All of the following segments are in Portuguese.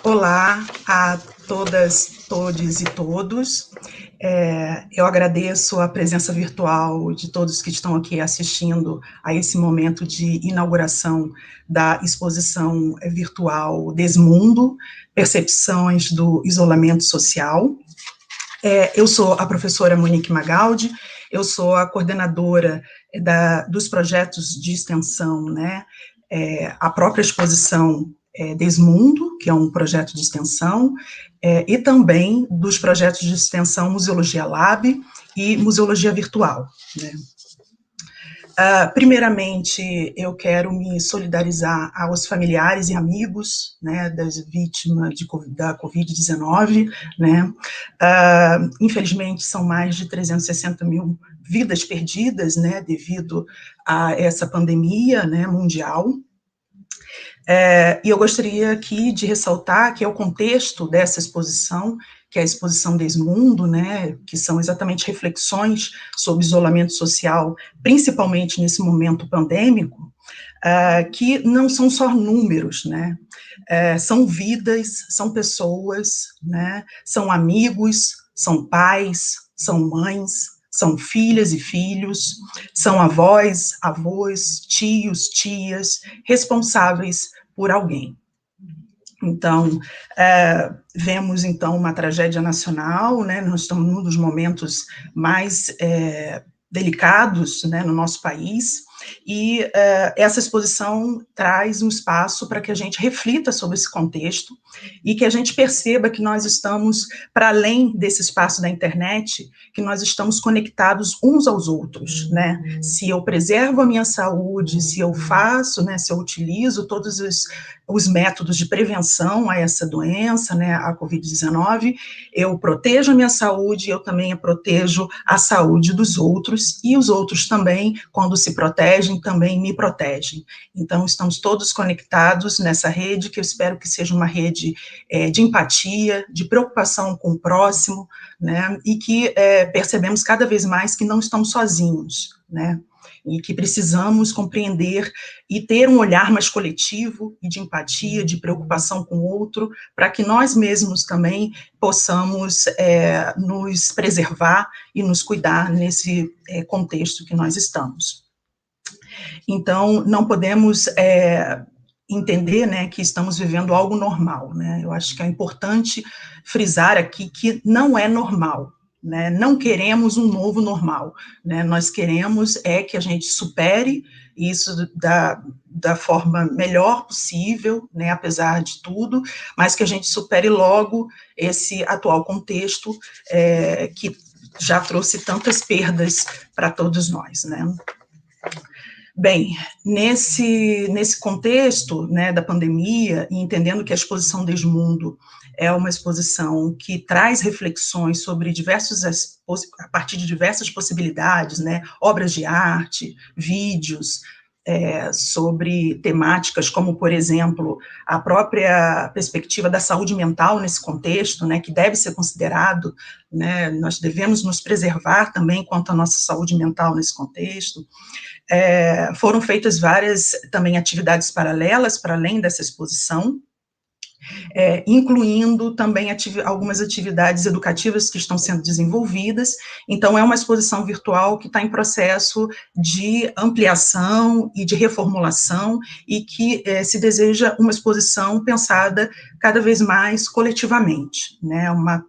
Olá a todas, todes e todos. Eu agradeço a presença virtual de todos que estão aqui assistindo a esse momento de inauguração da exposição virtual Desmundo, Percepções do Isolamento Social. Eu sou a professora Monique Magaldi, eu sou a coordenadora dos projetos de extensão, né? A própria exposição Desmundo, que é um projeto de extensão, e também dos projetos de extensão Museologia Lab e Museologia Virtual, né? Primeiramente, eu quero me solidarizar aos familiares e amigos, né, das vítimas da Covid-19, né? Infelizmente, são mais de 360 mil vidas perdidas, né, devido a essa pandemia, né, mundial. E eu gostaria aqui de ressaltar que é o contexto dessa exposição, que é a exposição Desmundo, né, que são exatamente reflexões sobre isolamento social, principalmente nesse momento pandêmico, que não são só números, né, são vidas, são pessoas, né, são amigos, são pais, são mães, são filhas e filhos, são avós, avós, tios, tias, responsáveis por alguém. Então, vemos, então, uma tragédia nacional, né, nós estamos num dos momentos mais delicados, né, no nosso país, e essa exposição traz um espaço para que a gente reflita sobre esse contexto e que a gente perceba que nós estamos, para além desse espaço da internet, que nós estamos conectados uns aos outros, né? Se eu preservo a minha saúde, se eu faço, né, se eu utilizo todos os métodos de prevenção a essa doença, né, a Covid-19, eu protejo a minha saúde, eu também protejo a saúde dos outros, e os outros também, quando se protegem, também me protegem. Então, estamos todos conectados nessa rede, que eu espero que seja uma rede de empatia, de preocupação com o próximo, né, e que percebemos cada vez mais que não estamos sozinhos, né, e que precisamos compreender e ter um olhar mais coletivo e de empatia, de preocupação com o outro, para que nós mesmos também possamos nos preservar e nos cuidar nesse contexto que nós estamos. Então, não podemos entender, né, que estamos vivendo algo normal, né? Eu acho que é importante frisar aqui que não é normal, né? Não queremos um novo normal, né? Nós queremos que a gente supere isso da forma melhor possível, né, apesar de tudo, mas que a gente supere logo esse atual contexto que já trouxe tantas perdas para todos nós, né? Bem, nesse contexto, né, da pandemia, e entendendo que a exposição Desmundo é uma exposição que traz reflexões sobre a partir de diversas possibilidades, né, obras de arte, vídeos, sobre temáticas como, por exemplo, a própria perspectiva da saúde mental nesse contexto, né, que deve ser considerado, né, nós devemos nos preservar também quanto à nossa saúde mental nesse contexto. Foram feitas várias também atividades paralelas para além dessa exposição, incluindo também algumas atividades educativas que estão sendo desenvolvidas. Então, é uma exposição virtual que está em processo de ampliação e de reformulação, e que se deseja uma exposição pensada cada vez mais coletivamente, né, uma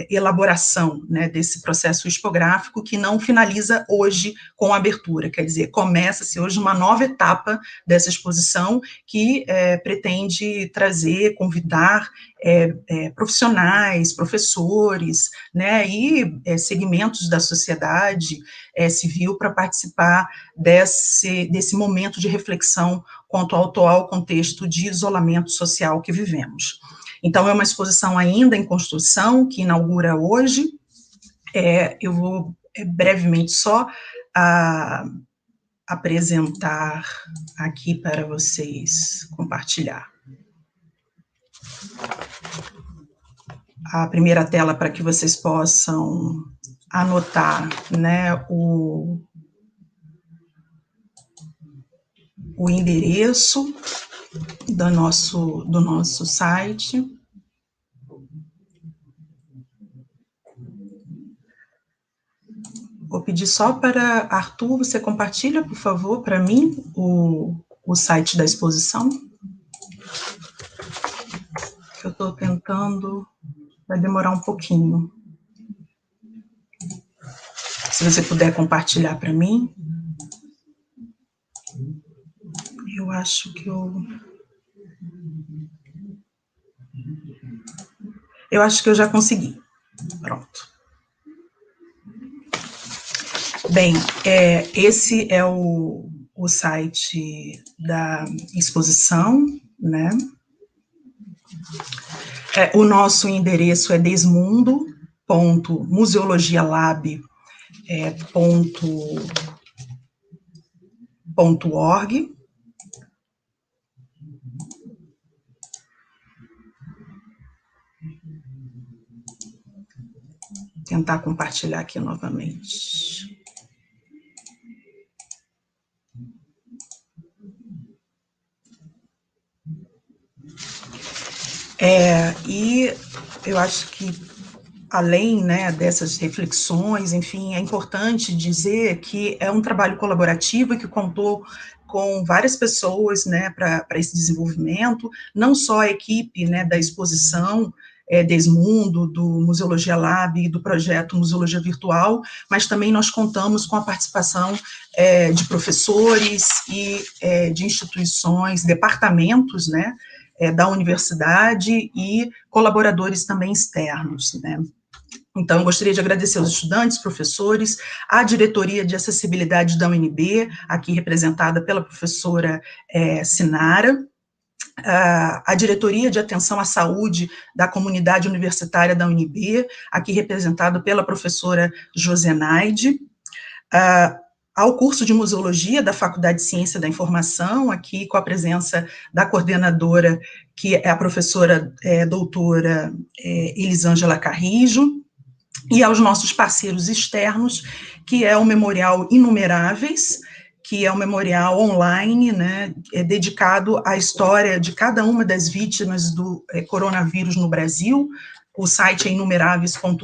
elaboração, né, desse processo expográfico que não finaliza hoje com a abertura, quer dizer, começa-se hoje uma nova etapa dessa exposição que pretende trazer, convidar profissionais, professores, né, e segmentos da sociedade civil para participar desse momento de reflexão quanto ao atual contexto de isolamento social que vivemos. Então, é uma exposição ainda em construção, que inaugura hoje. Eu vou brevemente só apresentar aqui para vocês compartilhar. A primeira tela para que vocês possam anotar, né, o endereço do nosso site. Vou pedir só para Arthur, você compartilha, por favor, para mim, o site da exposição. Eu estou tentando, vai demorar um pouquinho. Se você puder compartilhar para mim. Eu acho que eu acho que eu já consegui. Pronto. Bem, esse é o site da exposição, né? O nosso endereço é desmundo.museologialab.org. Tentar compartilhar aqui novamente. E eu acho que, além, né, dessas reflexões, enfim, é importante dizer que é um trabalho colaborativo e que contou com várias pessoas, né, para esse desenvolvimento, não só a equipe, né, da exposição Desmundo, do Museologia Lab e do projeto Museologia Virtual, mas também nós contamos com a participação de professores e de instituições, departamentos, né, da universidade e colaboradores também externos, né. Então, eu gostaria de agradecer aos estudantes, professores, a diretoria de acessibilidade da UNB, aqui representada pela professora Sinara, a diretoria de atenção à saúde da comunidade universitária da UNB, aqui representada pela professora Josenaide, ao curso de museologia da Faculdade de Ciência da Informação, aqui com a presença da coordenadora, que é a professora doutora Elisângela Carrijo, e aos nossos parceiros externos, que é o Memorial Inumeráveis, que é um memorial online, né, dedicado à história de cada uma das vítimas do coronavírus no Brasil. O site é inumeráveis.com.br,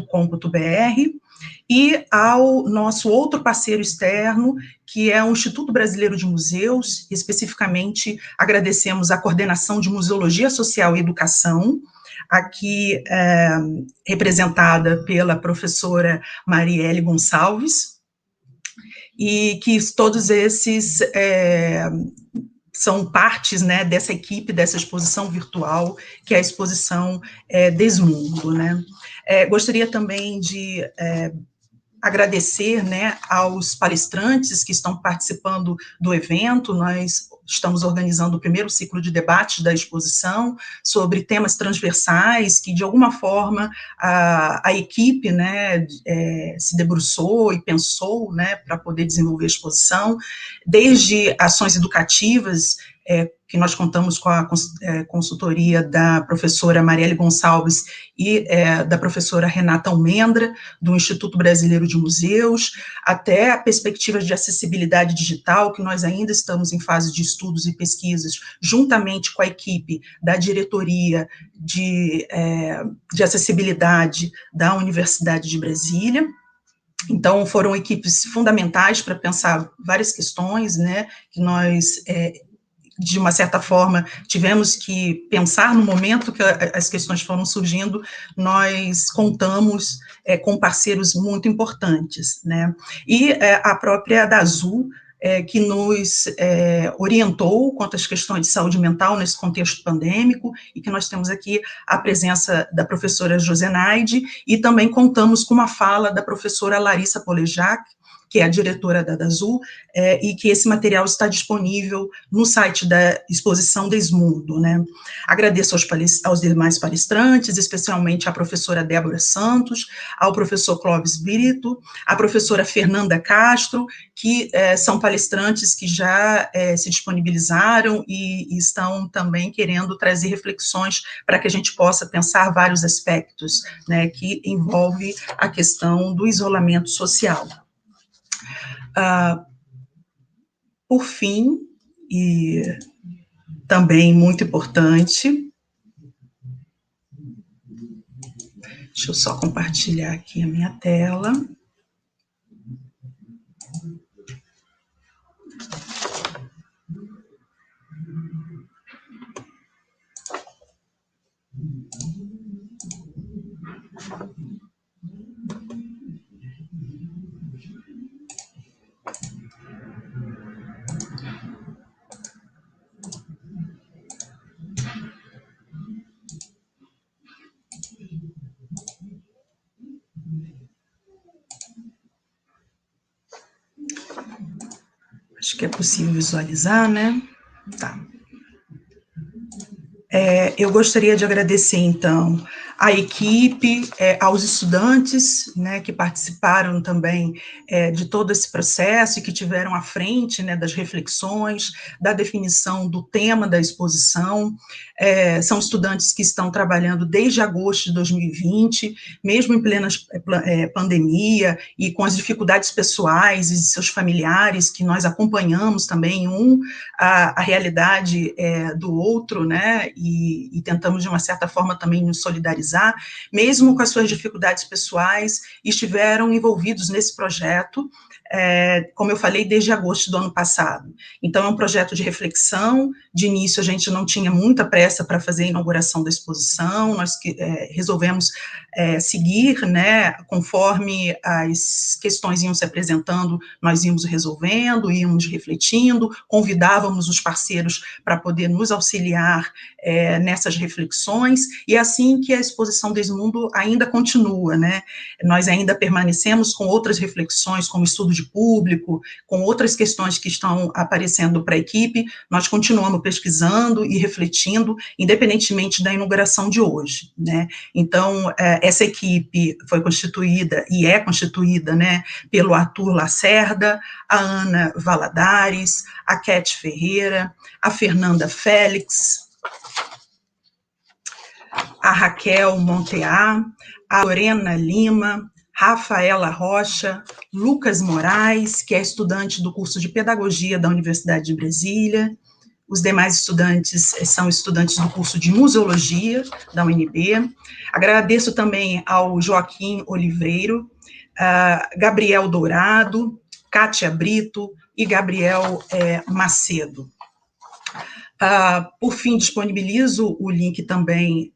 e ao nosso outro parceiro externo, que é o Instituto Brasileiro de Museus. Especificamente, agradecemos a Coordenação de Museologia Social e Educação, aqui representada pela professora Marielle Gonçalves, e que todos esses são partes, né, dessa equipe, dessa exposição virtual, que é a exposição Desmundo, né. Gostaria também de agradecer, né, aos palestrantes que estão participando do evento. Nós estamos organizando o primeiro ciclo de debate da exposição sobre temas transversais que, de alguma forma, a equipe, né, se debruçou e pensou, né, para poder desenvolver a exposição, desde ações educativas, que nós contamos com a consultoria da professora Marielle Gonçalves e da professora Renata Almendra, do Instituto Brasileiro de Museus, até perspectivas de acessibilidade digital, que nós ainda estamos em fase de estudos e pesquisas, juntamente com a equipe da diretoria de acessibilidade da Universidade de Brasília. Então, foram equipes fundamentais para pensar várias questões, né, que nós de uma certa forma, tivemos que pensar no momento que as questões foram surgindo. Nós contamos com parceiros muito importantes, né, e a própria DASU, que nos orientou quanto às questões de saúde mental nesse contexto pandêmico, e que nós temos aqui a presença da professora Josenaide, e também contamos com uma fala da professora Larissa Polejac, que é a diretora da DASU, e que esse material está disponível no site da exposição Desmundo, né. Agradeço aos demais palestrantes, especialmente à professora Débora Santos, ao professor Clóvis Brito, à professora Fernanda Castro, que são palestrantes que já se disponibilizaram e estão também querendo trazer reflexões para que a gente possa pensar vários aspectos, né, que envolve a questão do isolamento social. Por fim, e também muito importante. Deixa eu só compartilhar aqui a minha tela. Acho que é possível visualizar, né? Tá. Eu gostaria de agradecer, então, à equipe, aos estudantes, né, que participaram também de todo esse processo e que tiveram à frente, né, das reflexões, da definição do tema da exposição. São estudantes que estão trabalhando desde agosto de 2020, mesmo em plena pandemia e com as dificuldades pessoais e de seus familiares, que nós acompanhamos também, a realidade do outro, né, e tentamos, de uma certa forma, também nos solidarizar, mesmo com as suas dificuldades pessoais, estiveram envolvidos nesse projeto, como eu falei, desde agosto do ano passado. Então, é um projeto de reflexão. De início, a gente não tinha muita pressa para fazer a inauguração da exposição, nós resolvemos seguir, né, conforme as questões iam se apresentando, nós íamos resolvendo, íamos refletindo, convidávamos os parceiros para poder nos auxiliar nessas reflexões, e assim que a exposição Desmundo ainda continua, né, nós ainda permanecemos com outras reflexões, como estudo de público, com outras questões que estão aparecendo para a equipe, nós continuamos pesquisando e refletindo, independentemente da inauguração de hoje, né. Então, essa equipe foi constituída, e é constituída, né, pelo Arthur Lacerda, a Ana Valadares, a Kete Ferreira, a Fernanda Félix, a Raquel Montear, a Lorena Lima, Rafaela Rocha, Lucas Moraes, que é estudante do curso de Pedagogia da Universidade de Brasília. Os demais estudantes são estudantes do curso de Museologia da UNB. Agradeço também ao Joaquim Oliveiro, Gabriel Dourado, Kátia Brito e Gabriel Macedo. Por fim, disponibilizo o link também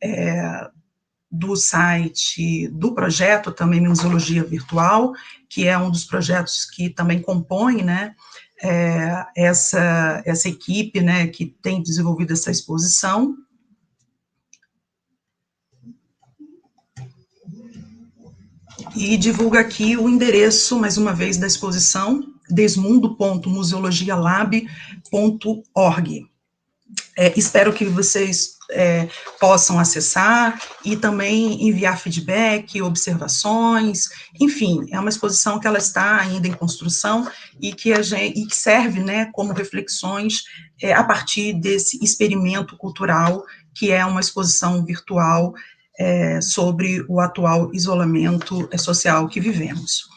do site do projeto também Museologia Virtual, que é um dos projetos que também compõe, né, essa equipe, né, que tem desenvolvido essa exposição. E divulga aqui o endereço, mais uma vez, da exposição, desmundo.museologialab.org. Espero que vocês possam acessar e também enviar feedback, observações, enfim, é uma exposição que ela está ainda em construção e que serve, né, como reflexões a partir desse experimento cultural, que é uma exposição virtual sobre o atual isolamento social que vivemos.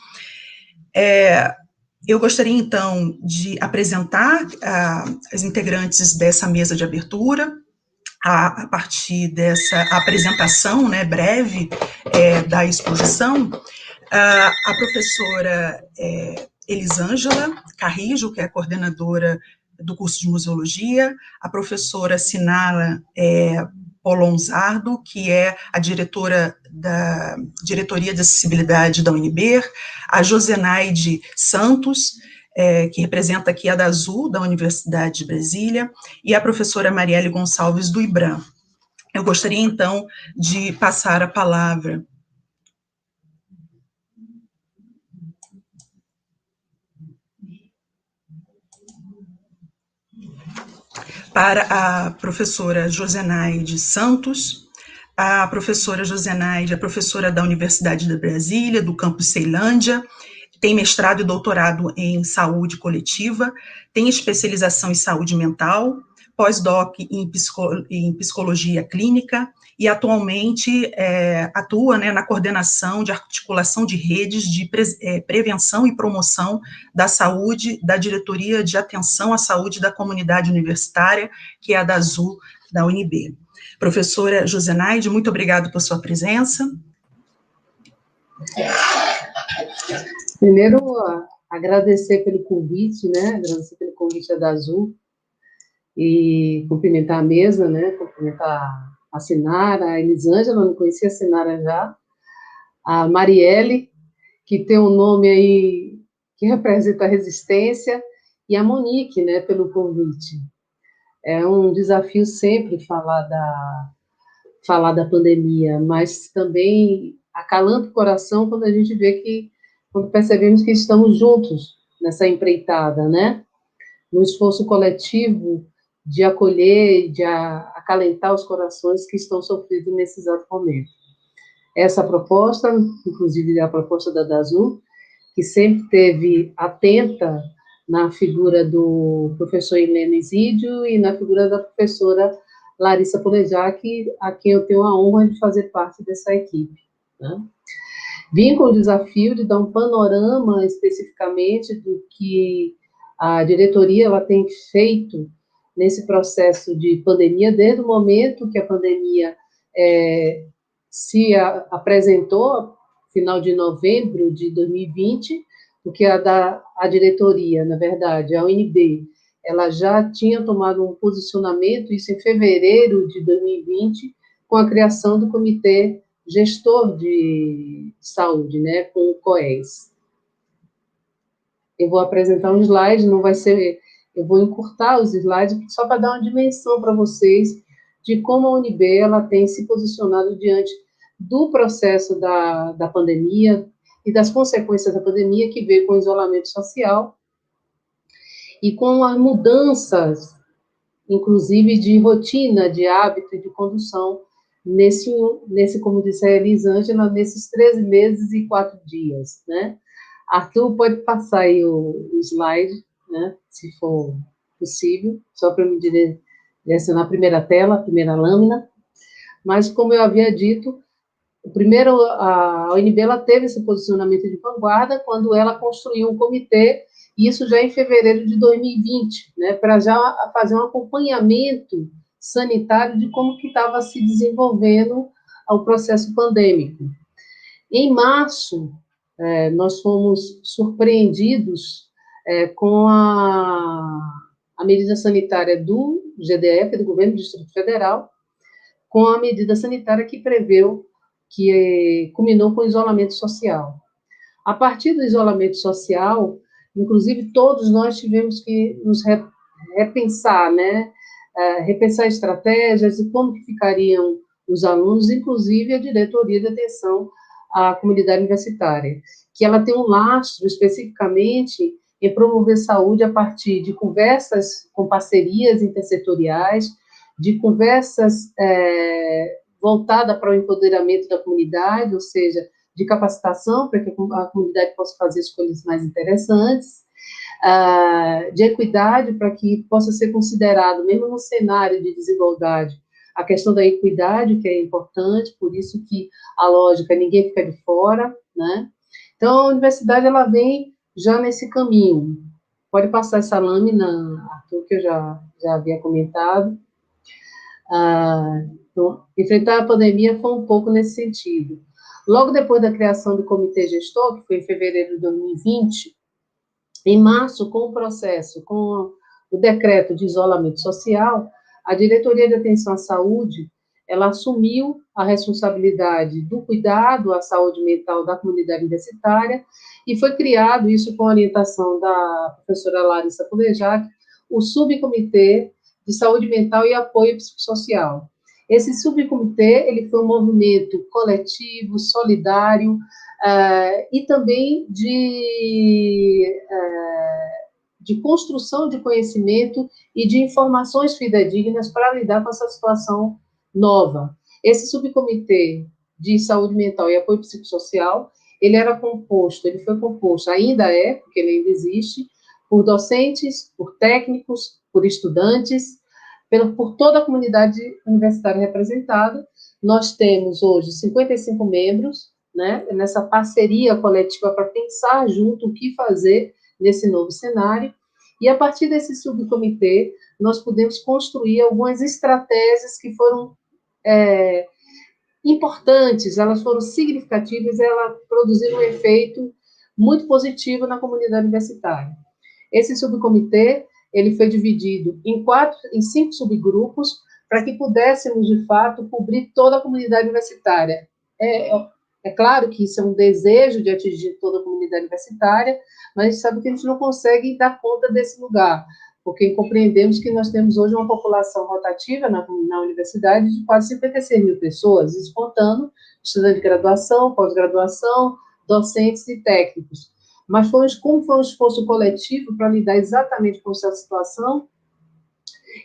Eu gostaria, então, de apresentar as integrantes dessa mesa de abertura, a partir dessa apresentação, né, breve da exposição. A professora Elisângela Carrijo, que é coordenadora do curso de Museologia, a professora Sinala Polonzardo, que é a diretora da Diretoria de Acessibilidade da UNB, a Josenaide Santos, que representa aqui a DASU, da Universidade de Brasília, e a professora Marielle Gonçalves, do IBRAM. Eu gostaria, então, de passar a palavra para a professora Josenaide Santos. A professora Josenaide é professora da Universidade de Brasília, do campus Ceilândia, tem mestrado e doutorado em saúde coletiva, tem especialização em saúde mental, pós-doc em psicologia clínica, e atualmente atua, né, na coordenação de articulação de redes de prevenção e promoção da saúde da Diretoria de Atenção à Saúde da Comunidade Universitária, que é a DASU, da UNB. Professora Josenaide, muito obrigada por sua presença. Primeiro, agradecer pelo convite, né, agradecer pelo convite da DASU, e cumprimentar a mesa, né, cumprimentar a Sinara, a Elisângela, não conhecia a Sinara já, a Marielle, que tem um nome aí que representa a resistência, e a Monique, né, pelo convite. É um desafio sempre falar da pandemia, mas também acalanta o coração quando a gente vê quando percebemos que estamos juntos nessa empreitada, né, no esforço coletivo de acolher, de acalentar os corações que estão sofridos nesse exato momento. Essa proposta, inclusive a proposta da DASU, que sempre esteve atenta na figura do professor Heleno Isídio e na figura da professora Larissa Polejac, a quem eu tenho a honra de fazer parte dessa equipe, né? Vim com o desafio de dar um panorama especificamente do que a diretoria ela tem feito nesse processo de pandemia, desde o momento que a pandemia se apresentou, final de novembro de 2020, porque a diretoria, na verdade, a UNB, ela já tinha tomado um posicionamento, isso em fevereiro de 2020, com a criação do Comitê Gestor de Saúde, né, com o COES. Eu vou apresentar um slide, não vai ser... Eu vou encurtar os slides só para dar uma dimensão para vocês de como a UNB ela tem se posicionado diante do processo da pandemia e das consequências da pandemia que veio com o isolamento social e com as mudanças, inclusive de rotina, de hábito e de condução nesse, como disse a Elisângela, nesses 13 meses e 4 dias, né? Arthur, pode passar aí o slide, né, se for possível, só para me direcionar a primeira tela, a primeira lâmina. Mas, como eu havia dito, primeiro, a ONB ela teve esse posicionamento de vanguarda quando ela construiu um comitê, isso já em fevereiro de 2020, né, para já fazer um acompanhamento sanitário de como que estava se desenvolvendo o processo pandêmico. Em março, nós fomos surpreendidos com a medida sanitária do GDF, do Governo do Distrito Federal, com a medida sanitária que preveu, que culminou com o isolamento social. A partir do isolamento social, inclusive todos nós tivemos que nos repensar, né, repensar estratégias e como que ficariam os alunos, inclusive a diretoria de atenção à comunidade universitária, que ela tem um lastro especificamente em promover saúde a partir de conversas com parcerias intersetoriais, de conversas voltadas para o empoderamento da comunidade, ou seja, de capacitação para que a comunidade possa fazer escolhas mais interessantes, de equidade para que possa ser considerado, mesmo no cenário de desigualdade, a questão da equidade, que é importante, por isso que a lógica, ninguém fica de fora, né? Então, a universidade, ela vem já nesse caminho. Pode passar essa lâmina, Arthur, que eu já havia comentado. Então, enfrentar a pandemia foi um pouco nesse sentido. Logo depois da criação do Comitê Gestor, que foi em fevereiro de 2020, em março, com o processo, com o decreto de isolamento social, a Diretoria de Atenção à Saúde, ela assumiu a responsabilidade do cuidado à saúde mental da comunidade universitária e foi criado, isso com a orientação da professora Larissa Polejac, o Subcomitê de Saúde Mental e Apoio Psicossocial. Esse subcomitê, ele foi um movimento coletivo, solidário, e também de construção de conhecimento e de informações fidedignas para lidar com essa situação nova. Esse subcomitê de saúde mental e apoio psicossocial, ele foi composto, ainda porque ele ainda existe, por docentes, por técnicos, por estudantes, por toda a comunidade universitária representada. Nós temos hoje 55 membros, né, nessa parceria coletiva para pensar junto o que fazer nesse novo cenário, e a partir desse subcomitê, nós podemos construir algumas estratégias que foram importantes, elas foram significativas, elas produziram um efeito muito positivo na comunidade universitária. Esse subcomitê, ele foi dividido em 5 subgrupos, para que pudéssemos, de fato, cobrir toda a comunidade universitária. É claro que isso é um desejo de atingir toda a comunidade universitária, mas a gente sabe que a gente não consegue dar conta desse lugar, porque compreendemos que nós temos hoje uma população rotativa na universidade de quase 56 mil pessoas, isso contando estudantes de graduação, pós-graduação, docentes e técnicos. Mas como foi um esforço coletivo para lidar exatamente com essa situação,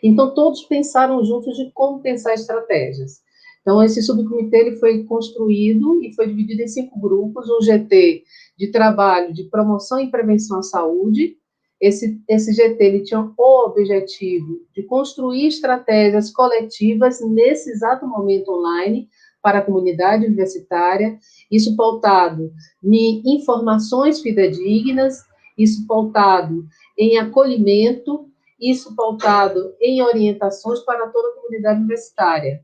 então todos pensaram juntos de como pensar estratégias. Então, esse subcomitê ele foi construído e foi dividido em 5 grupos, um GT de trabalho de promoção e prevenção à saúde. Esse GT ele tinha o objetivo de construir estratégias coletivas nesse exato momento online para a comunidade universitária, isso pautado em informações fidedignas, isso pautado em acolhimento, isso pautado em orientações para toda a comunidade universitária.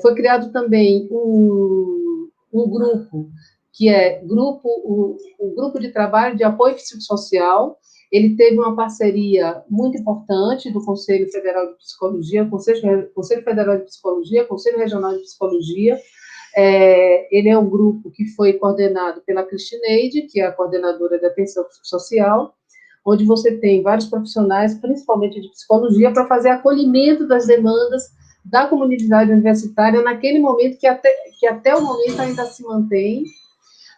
Foi criado também um grupo, que é o Grupo de Trabalho de Apoio Psicossocial. Ele teve uma parceria muito importante do Conselho Federal de Psicologia, Conselho Federal de Psicologia, Conselho Regional de Psicologia. Ele é um grupo que foi coordenado pela Cristineide, que é a coordenadora da atenção psicossocial, onde você tem vários profissionais, principalmente de psicologia, para fazer acolhimento das demandas da comunidade universitária naquele momento que até o momento ainda se mantém.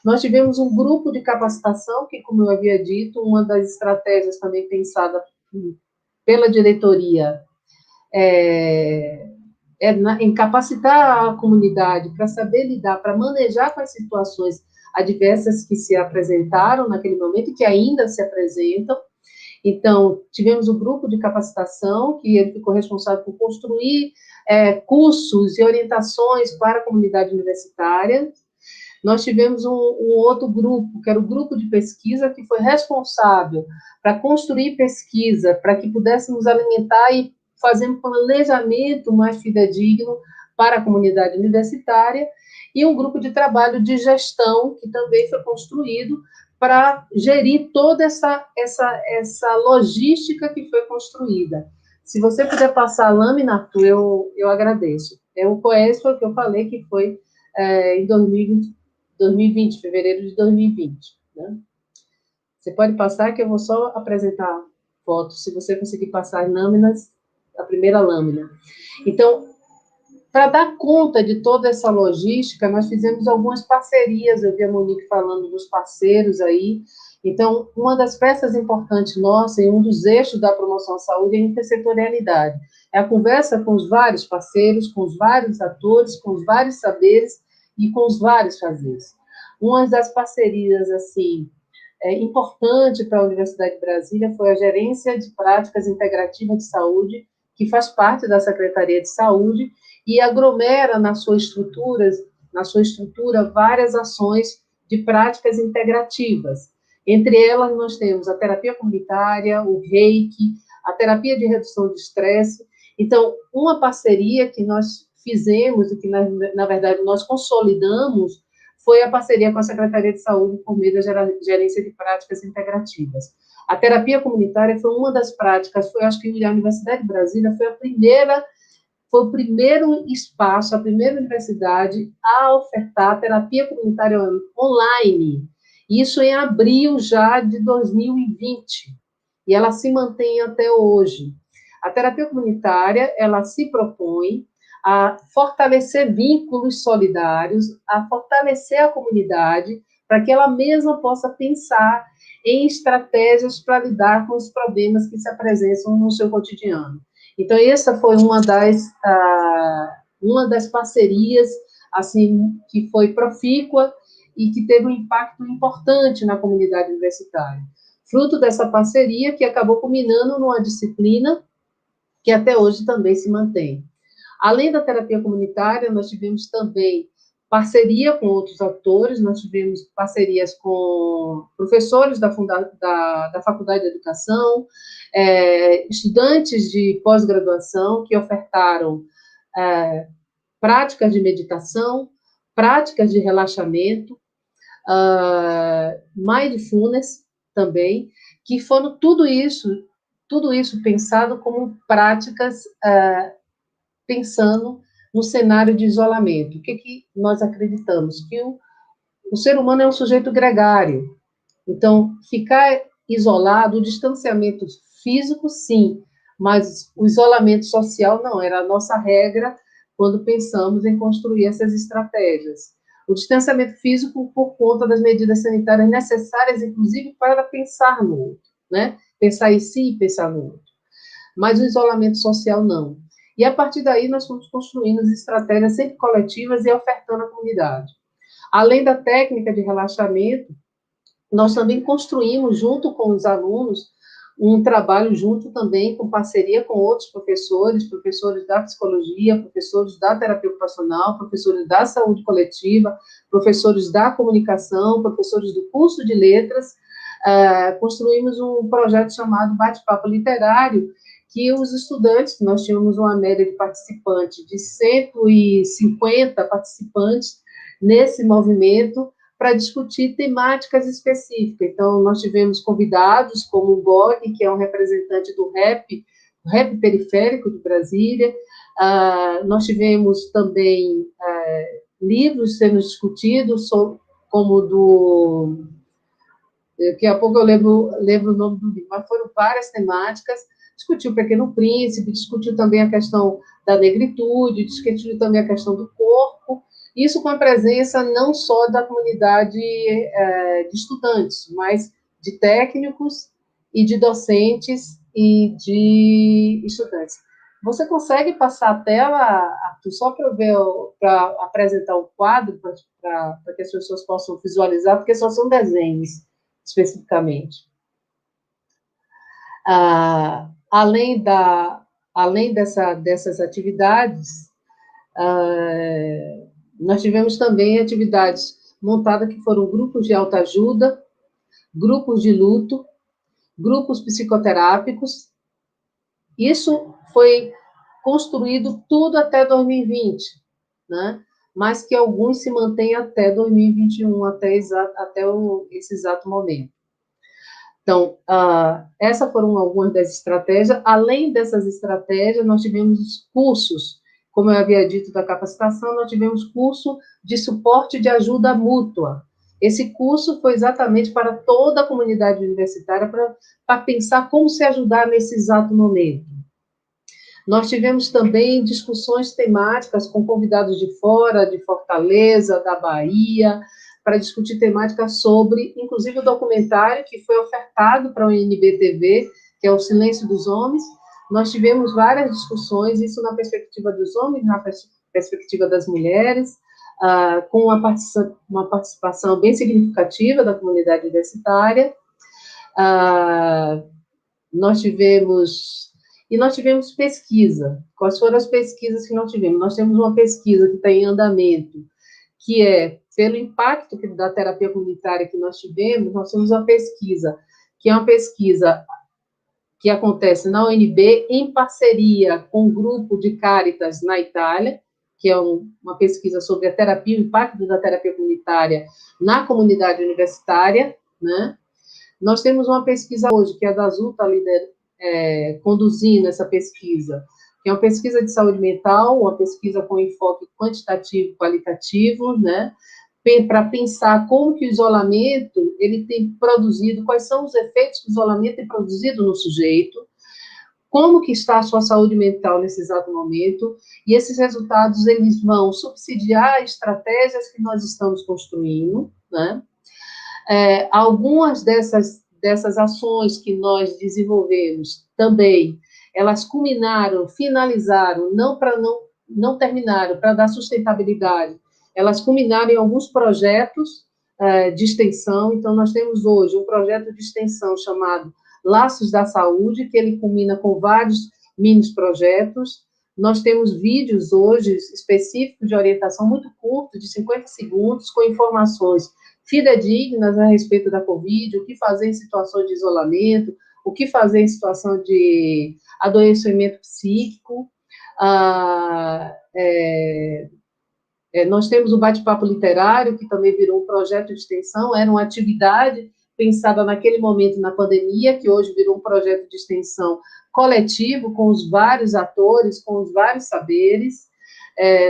Nós tivemos um grupo de capacitação, que, como eu havia dito, uma das estratégias também pensada pela diretoria em capacitar a comunidade para saber lidar, para manejar com as situações adversas que se apresentaram naquele momento e que ainda se apresentam. Então, tivemos um grupo de capacitação, que ele ficou responsável por construir cursos e orientações para a comunidade universitária. Nós tivemos um outro grupo, que era o grupo de pesquisa, que foi responsável para construir pesquisa, para que pudéssemos alimentar e fazer um planejamento mais fidedigno para a comunidade universitária, e um grupo de trabalho de gestão, que também foi construído para gerir toda essa logística que foi construída. Se você puder passar a lâmina, Arthur, eu agradeço. O COES foi o que eu falei, que foi em 2020, fevereiro de 2020. Né? Você pode passar, que eu vou só apresentar fotos, se você conseguir passar as lâminas, a primeira lâmina. Então, para dar conta de toda essa logística, nós fizemos algumas parcerias, eu vi a Monique falando dos parceiros aí. Então, uma das peças importantes nossa, e um dos eixos da promoção à saúde, é a intersetorialidade. É a conversa com os vários parceiros, com os vários atores, com os vários saberes e com os vários fazeres. Uma das parcerias, assim, importante para a Universidade de Brasília foi a Gerência de Práticas Integrativas de Saúde, que faz parte da Secretaria de Saúde, e aglomera na sua estrutura várias ações de práticas integrativas. Entre elas, nós temos a terapia comunitária, o reiki, a terapia de redução de estresse. Então, uma parceria que nós fizemos e que, na verdade, nós consolidamos foi a parceria com a Secretaria de Saúde por meio da Gerência de Práticas Integrativas. A terapia comunitária foi uma das práticas, acho que a Universidade de Brasília foi o primeiro espaço, a primeira universidade a ofertar terapia comunitária online. Isso em abril já de 2020. E ela se mantém até hoje. A terapia comunitária, ela se propõe a fortalecer vínculos solidários, a fortalecer a comunidade, para que ela mesma possa pensar em estratégias para lidar com os problemas que se apresentam no seu cotidiano. Então, essa foi uma das parcerias, assim, que foi profícua e que teve um impacto importante na comunidade universitária. Fruto dessa parceria, que acabou culminando numa disciplina, que até hoje também se mantém. Além da terapia comunitária, nós tivemos também parceria com outros atores, nós tivemos parcerias com professores da Faculdade de Educação, estudantes de pós-graduação que ofertaram práticas de meditação, práticas de relaxamento, mindfulness também, que foram tudo isso pensado como práticas pensando no cenário de isolamento. O que nós acreditamos? Que o ser humano é um sujeito gregário. Então, ficar isolado, o distanciamento físico, sim, mas o isolamento social não, era a nossa regra quando pensamos em construir essas estratégias. O distanciamento físico por conta das medidas sanitárias necessárias, inclusive, para pensar no outro, né? Pensar em si e pensar no outro. Mas o isolamento social, não. E, a partir daí, nós fomos construindo as estratégias sempre coletivas e ofertando à comunidade. Além da técnica de relaxamento, nós também construímos, junto com os alunos, um trabalho junto também, com parceria com outros professores da psicologia, professores da terapia ocupacional, professores da saúde coletiva, professores da comunicação, professores do curso de letras, construímos um projeto chamado Bate-Papo Literário, que os estudantes, nós tínhamos uma média de participantes de 150 participantes nesse movimento, para discutir temáticas específicas. Então, nós tivemos convidados, como o Gog, que é um representante do rap periférico de Brasília. Nós tivemos também livros sendo discutidos, como do... Daqui a pouco eu lembro o nome do livro, mas foram várias temáticas. Discutiu o Pequeno Príncipe, discutiu também a questão da negritude, discutiu também a questão do corpo. Isso com a presença não só da comunidade de estudantes, mas de técnicos e de docentes e de estudantes. Você consegue passar a tela, Arthur, só para apresentar o quadro, para que as pessoas possam visualizar, porque só são desenhos, especificamente. Além dessas atividades, nós tivemos também atividades montadas que foram grupos de autoajuda, grupos de luto, grupos psicoterápicos. Isso foi construído tudo até 2020, né? Mas que alguns se mantêm até 2021, até esse exato momento. Então, essas foram algumas das estratégias. Além dessas estratégias, nós tivemos cursos, como eu havia dito, da capacitação, nós tivemos curso de suporte de ajuda mútua. Esse curso foi exatamente para toda a comunidade universitária, para pensar como se ajudar nesse exato momento. Nós tivemos também discussões temáticas com convidados de fora, de Fortaleza, da Bahia, para discutir temáticas sobre, inclusive, o documentário que foi ofertado para o NBTV, que é O Silêncio dos Homens. Nós tivemos várias discussões, isso na perspectiva dos homens, na perspectiva das mulheres, com uma participação bem significativa da comunidade universitária. Nós tivemos pesquisa. Quais foram as pesquisas que nós tivemos? Nós temos uma pesquisa que está em andamento, que é, pelo impacto da terapia comunitária que nós tivemos, nós temos uma pesquisa, que é uma pesquisa que acontece na UNB, em parceria com um grupo de Caritas na Itália, que é uma pesquisa sobre a terapia, o impacto da terapia comunitária na comunidade universitária, né? Nós temos uma pesquisa hoje, que é da Azul, está conduzindo essa pesquisa, que é uma pesquisa de saúde mental, uma pesquisa com enfoque quantitativo e qualitativo, né? Para pensar como que o isolamento ele tem produzido, quais são os efeitos que o isolamento tem produzido no sujeito, como que está a sua saúde mental nesse exato momento, e esses resultados eles vão subsidiar estratégias que nós estamos construindo, né? Algumas dessas ações que nós desenvolvemos também, elas culminaram, finalizaram, não terminaram, para dar sustentabilidade, elas culminaram em alguns projetos de extensão. Então, nós temos hoje um projeto de extensão chamado Laços da Saúde, que ele culmina com vários mini projetos. Nós temos vídeos hoje específicos de orientação muito curtos, de 50 segundos, com informações fidedignas a respeito da Covid, o que fazer em situações de isolamento, o que fazer em situação de adoecimento psíquico. Nós temos o bate-papo literário, que também virou um projeto de extensão, era uma atividade pensada naquele momento na pandemia, que hoje virou um projeto de extensão coletivo, com os vários atores, com os vários saberes.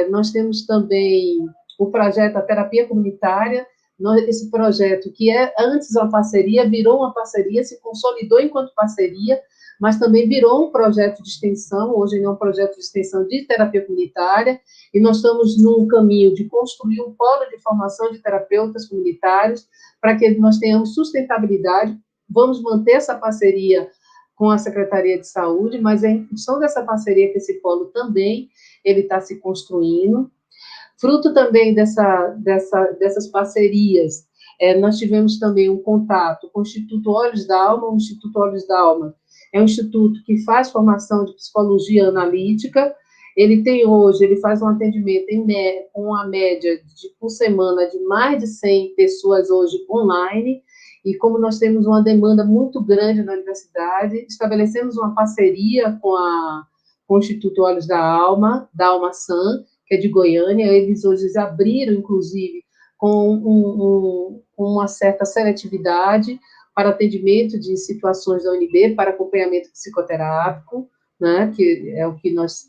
Nós temos também o projeto A Terapia Comunitária. Esse projeto, que antes uma parceria, virou uma parceria, se consolidou enquanto parceria, mas também virou um projeto de extensão. Hoje ele é um projeto de extensão de terapia comunitária, e nós estamos num caminho de construir um polo de formação de terapeutas comunitários, para que nós tenhamos sustentabilidade. Vamos manter essa parceria com a Secretaria de Saúde, mas é em função dessa parceria que esse polo também ele está se construindo. Fruto também dessas parcerias, nós tivemos também um contato com o Instituto Olhos da Alma. O Instituto Olhos da Alma é um instituto que faz formação de psicologia analítica. Ele faz um atendimento com uma média por semana de mais de 100 pessoas hoje online, e como nós temos uma demanda muito grande na universidade, estabelecemos uma parceria com o Instituto Olhos da Alma San, que é de Goiânia. Eles hoje abriram, inclusive, com uma certa seletividade para atendimento de situações da UNB, para acompanhamento psicoterápico, né, que é o que nós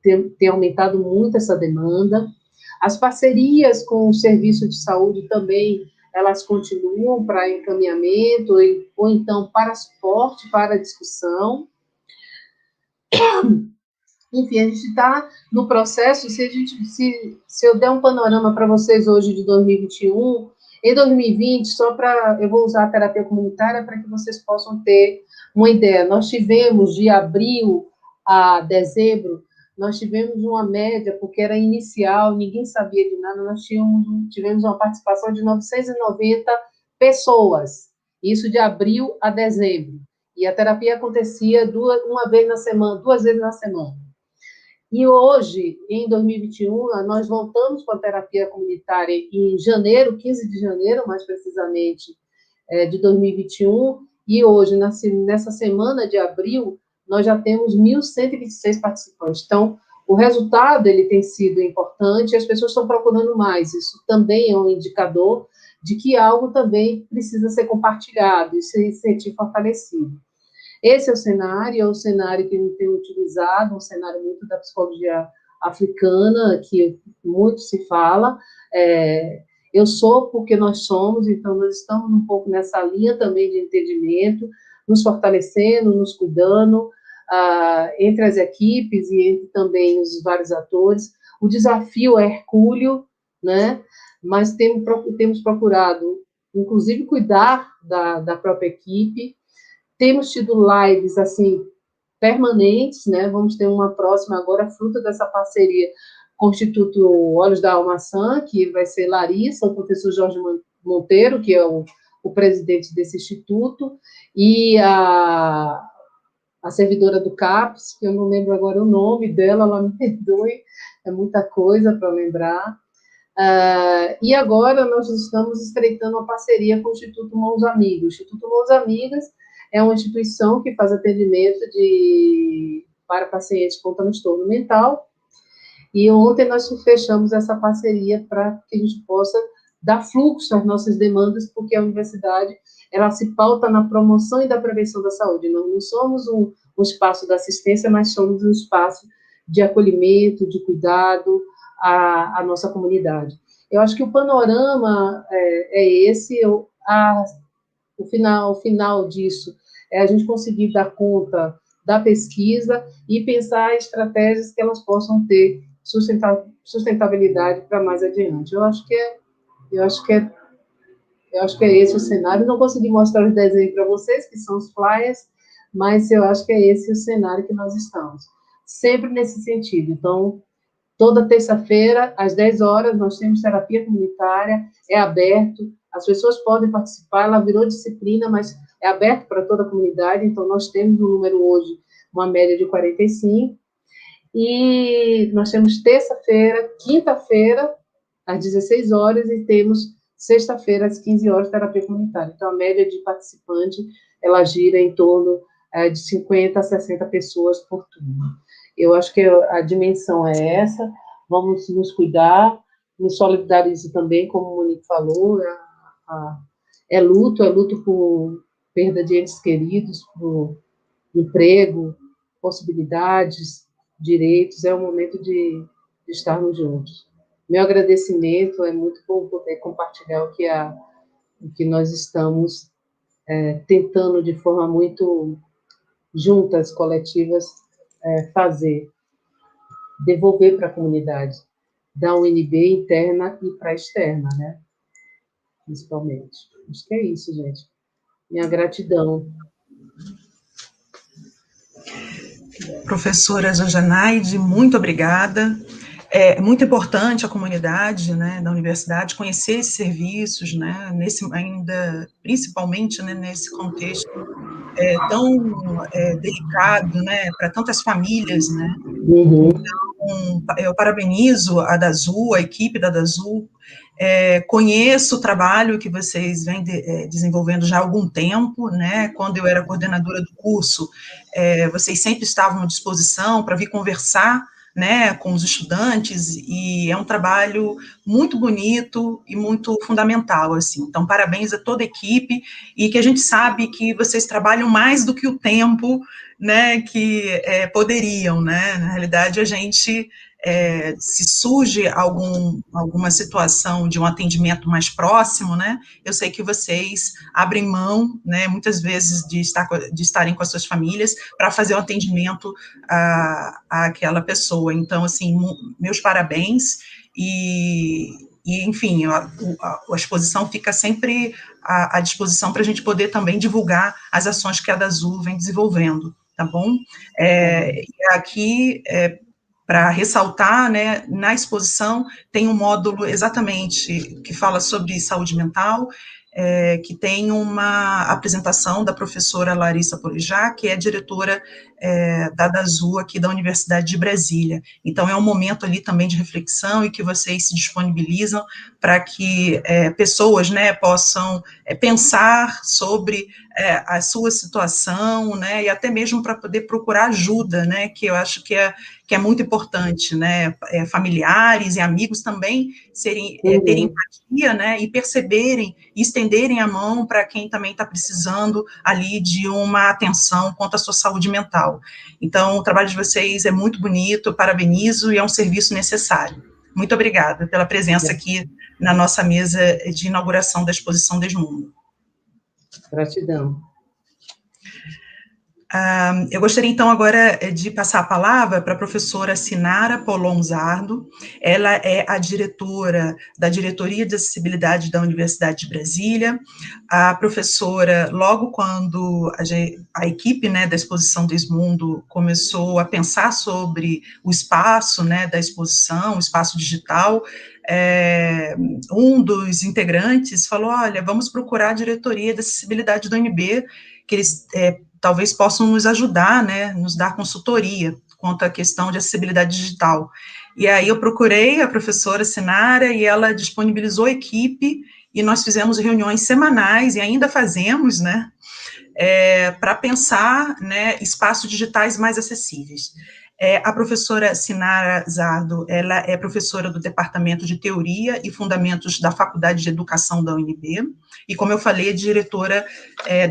tem aumentado muito essa demanda. As parcerias com o serviço de saúde também, elas continuam para encaminhamento, ou então para suporte, para discussão. Enfim, a gente está no processo. Se eu der um panorama para vocês hoje de 2021, em 2020, eu vou usar a terapia comunitária para que vocês possam ter uma ideia. Nós tivemos, de abril a dezembro, nós tivemos uma média, porque era inicial, ninguém sabia de nada, nós tivemos uma participação de 990 pessoas, isso de abril a dezembro, e a terapia acontecia duas vezes na semana. E hoje, em 2021, nós voltamos com a terapia comunitária em janeiro, 15 de janeiro, mais precisamente, de 2021, e hoje, nessa semana de abril, nós já temos 1.126 participantes. Então, o resultado ele tem sido importante, e as pessoas estão procurando mais. Isso também é um indicador de que algo também precisa ser compartilhado e se sentir fortalecido. Esse é o cenário que eu tenho utilizado, um cenário muito da psicologia africana, que muito se fala. Eu sou porque nós somos, então nós estamos um pouco nessa linha também de entendimento, nos fortalecendo, nos cuidando, entre as equipes e entre também os vários atores. O desafio é hercúleo, né? Mas temos procurado, inclusive, cuidar da própria equipe. Temos tido lives, assim, permanentes, né? Vamos ter uma próxima agora, fruto dessa parceria com o Instituto Olhos da Alma San, que vai ser Larissa, o professor Jorge Monteiro, que é o presidente desse instituto, e a servidora do CAPES, que eu não lembro agora o nome dela, ela me perdoe, é muita coisa para lembrar. E agora nós estamos estreitando uma parceria com o Instituto Mãos Amigas. O Instituto Mãos Amigas é uma instituição que faz atendimento para pacientes com transtorno mental, e ontem nós fechamos essa parceria para que a gente possa dar fluxo às nossas demandas, porque a universidade ela se pauta na promoção e da prevenção da saúde. Nós não somos um espaço da assistência, mas somos um espaço de acolhimento, de cuidado à nossa comunidade. Eu acho que o panorama é esse. O final disso é a gente conseguir dar conta da pesquisa e pensar estratégias que elas possam ter sustentabilidade para mais adiante. Eu acho que é esse o cenário. Não consegui mostrar os desenhos para vocês, que são os flyers, mas eu acho que é esse o cenário que nós estamos. Sempre nesse sentido. Então, toda terça-feira, às 10 horas, nós temos terapia comunitária, é aberto, as pessoas podem participar, ela virou disciplina, mas é aberto para toda a comunidade. Então, nós temos um número hoje uma média de 45. E nós temos terça-feira, quinta-feira, às 16 horas, e temos sexta-feira, às 15 horas, terapia comunitária. Então, a média de participante, ela gira em torno de 50 a 60 pessoas por turno. Eu acho que a dimensão é essa, vamos nos cuidar, me solidarizo também, como o Monique falou, é luto por perda de entes queridos, por emprego, possibilidades, direitos, é o momento de estarmos juntos. Meu agradecimento, é muito bom poder compartilhar o que nós estamos tentando de forma muito juntas, coletivas, fazer, devolver para a comunidade, da UNB interna e para a externa, né? Principalmente. Acho que é isso, gente. Minha gratidão. Professora Janaide, muito obrigada. É muito importante a comunidade, né, da universidade conhecer esses serviços, né, principalmente, né, nesse contexto tão delicado, né, para tantas famílias, né. Uhum. Então, eu parabenizo a Dazul, a equipe da Dazul. Conheço o trabalho que vocês vêm desenvolvendo já há algum tempo, né? Quando eu era coordenadora do curso, vocês sempre estavam à disposição para vir conversar, né, com os estudantes, e é um trabalho muito bonito e muito fundamental, assim. Então, parabéns a toda a equipe, e que a gente sabe que vocês trabalham mais do que o tempo, né, que poderiam, né? Na realidade, a gente se surge alguma situação de um atendimento mais próximo, né, eu sei que vocês abrem mão, né, muitas vezes de estarem com as suas famílias para fazer o atendimento àquela pessoa. Então, assim, meus parabéns, enfim, a exposição fica sempre à disposição para a gente poder também divulgar as ações que a Dazul vem desenvolvendo, tá bom? Aqui, para ressaltar, né, na exposição tem um módulo exatamente que fala sobre saúde mental, que tem uma apresentação da professora Larissa Polijá, que é diretora da Dazul aqui da Universidade de Brasília. Então, é um momento ali também de reflexão e que vocês se disponibilizam para que pessoas, né, possam pensar sobre a sua situação, né, e até mesmo para poder procurar ajuda, né, que eu acho que é muito importante, né, familiares e amigos também terem empatia, né, e perceberem e estenderem a mão para quem também está precisando ali de uma atenção quanto à sua saúde mental. Então, o trabalho de vocês é muito bonito, parabenizo, e é um serviço necessário. Muito obrigada pela presença aqui na nossa mesa de inauguração da exposição Desmundo. Gratidão. Eu gostaria, então, agora de passar a palavra para a professora Sinara Polonzardo. Ela é a diretora da Diretoria de Acessibilidade da Universidade de Brasília. A professora, logo quando a equipe, né, da exposição Desmundo começou a pensar sobre o espaço, né, da exposição, o espaço digital, um dos integrantes falou, olha, vamos procurar a Diretoria de Acessibilidade da UNB, que eles talvez possam nos ajudar, né, nos dar consultoria quanto à questão de acessibilidade digital. E aí eu procurei a professora Sinara e ela disponibilizou a equipe e nós fizemos reuniões semanais e ainda fazemos, né, para pensar, né, espaços digitais mais acessíveis. A professora Sinara Zardo, ela é professora do Departamento de Teoria e Fundamentos da Faculdade de Educação da UNB, e, como eu falei, é diretora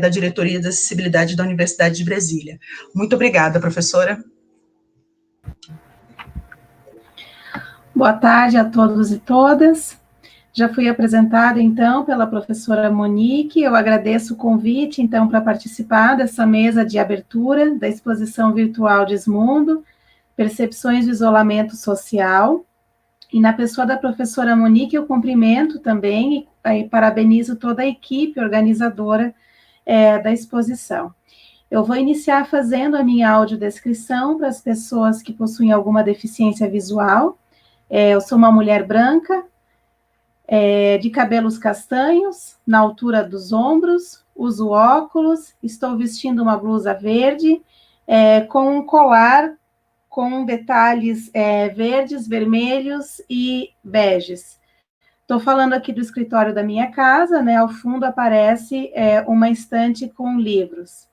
da Diretoria de Acessibilidade da Universidade de Brasília. Muito obrigada, professora. Boa tarde a todos e todas. Já fui apresentada, então, pela professora Monique. Eu agradeço o convite, então, para participar dessa mesa de abertura da exposição virtual Desmundo, Percepções do Isolamento Social. E na pessoa da professora Monique, eu cumprimento também e parabenizo toda a equipe organizadora da exposição. Eu vou iniciar fazendo a minha audiodescrição para as pessoas que possuem alguma deficiência visual. Eu sou uma mulher branca, de cabelos castanhos, na altura dos ombros, uso óculos, estou vestindo uma blusa verde, com um colar com detalhes verdes, vermelhos e beges. Estou falando aqui do escritório da minha casa, né? Ao fundo aparece uma estante com livros.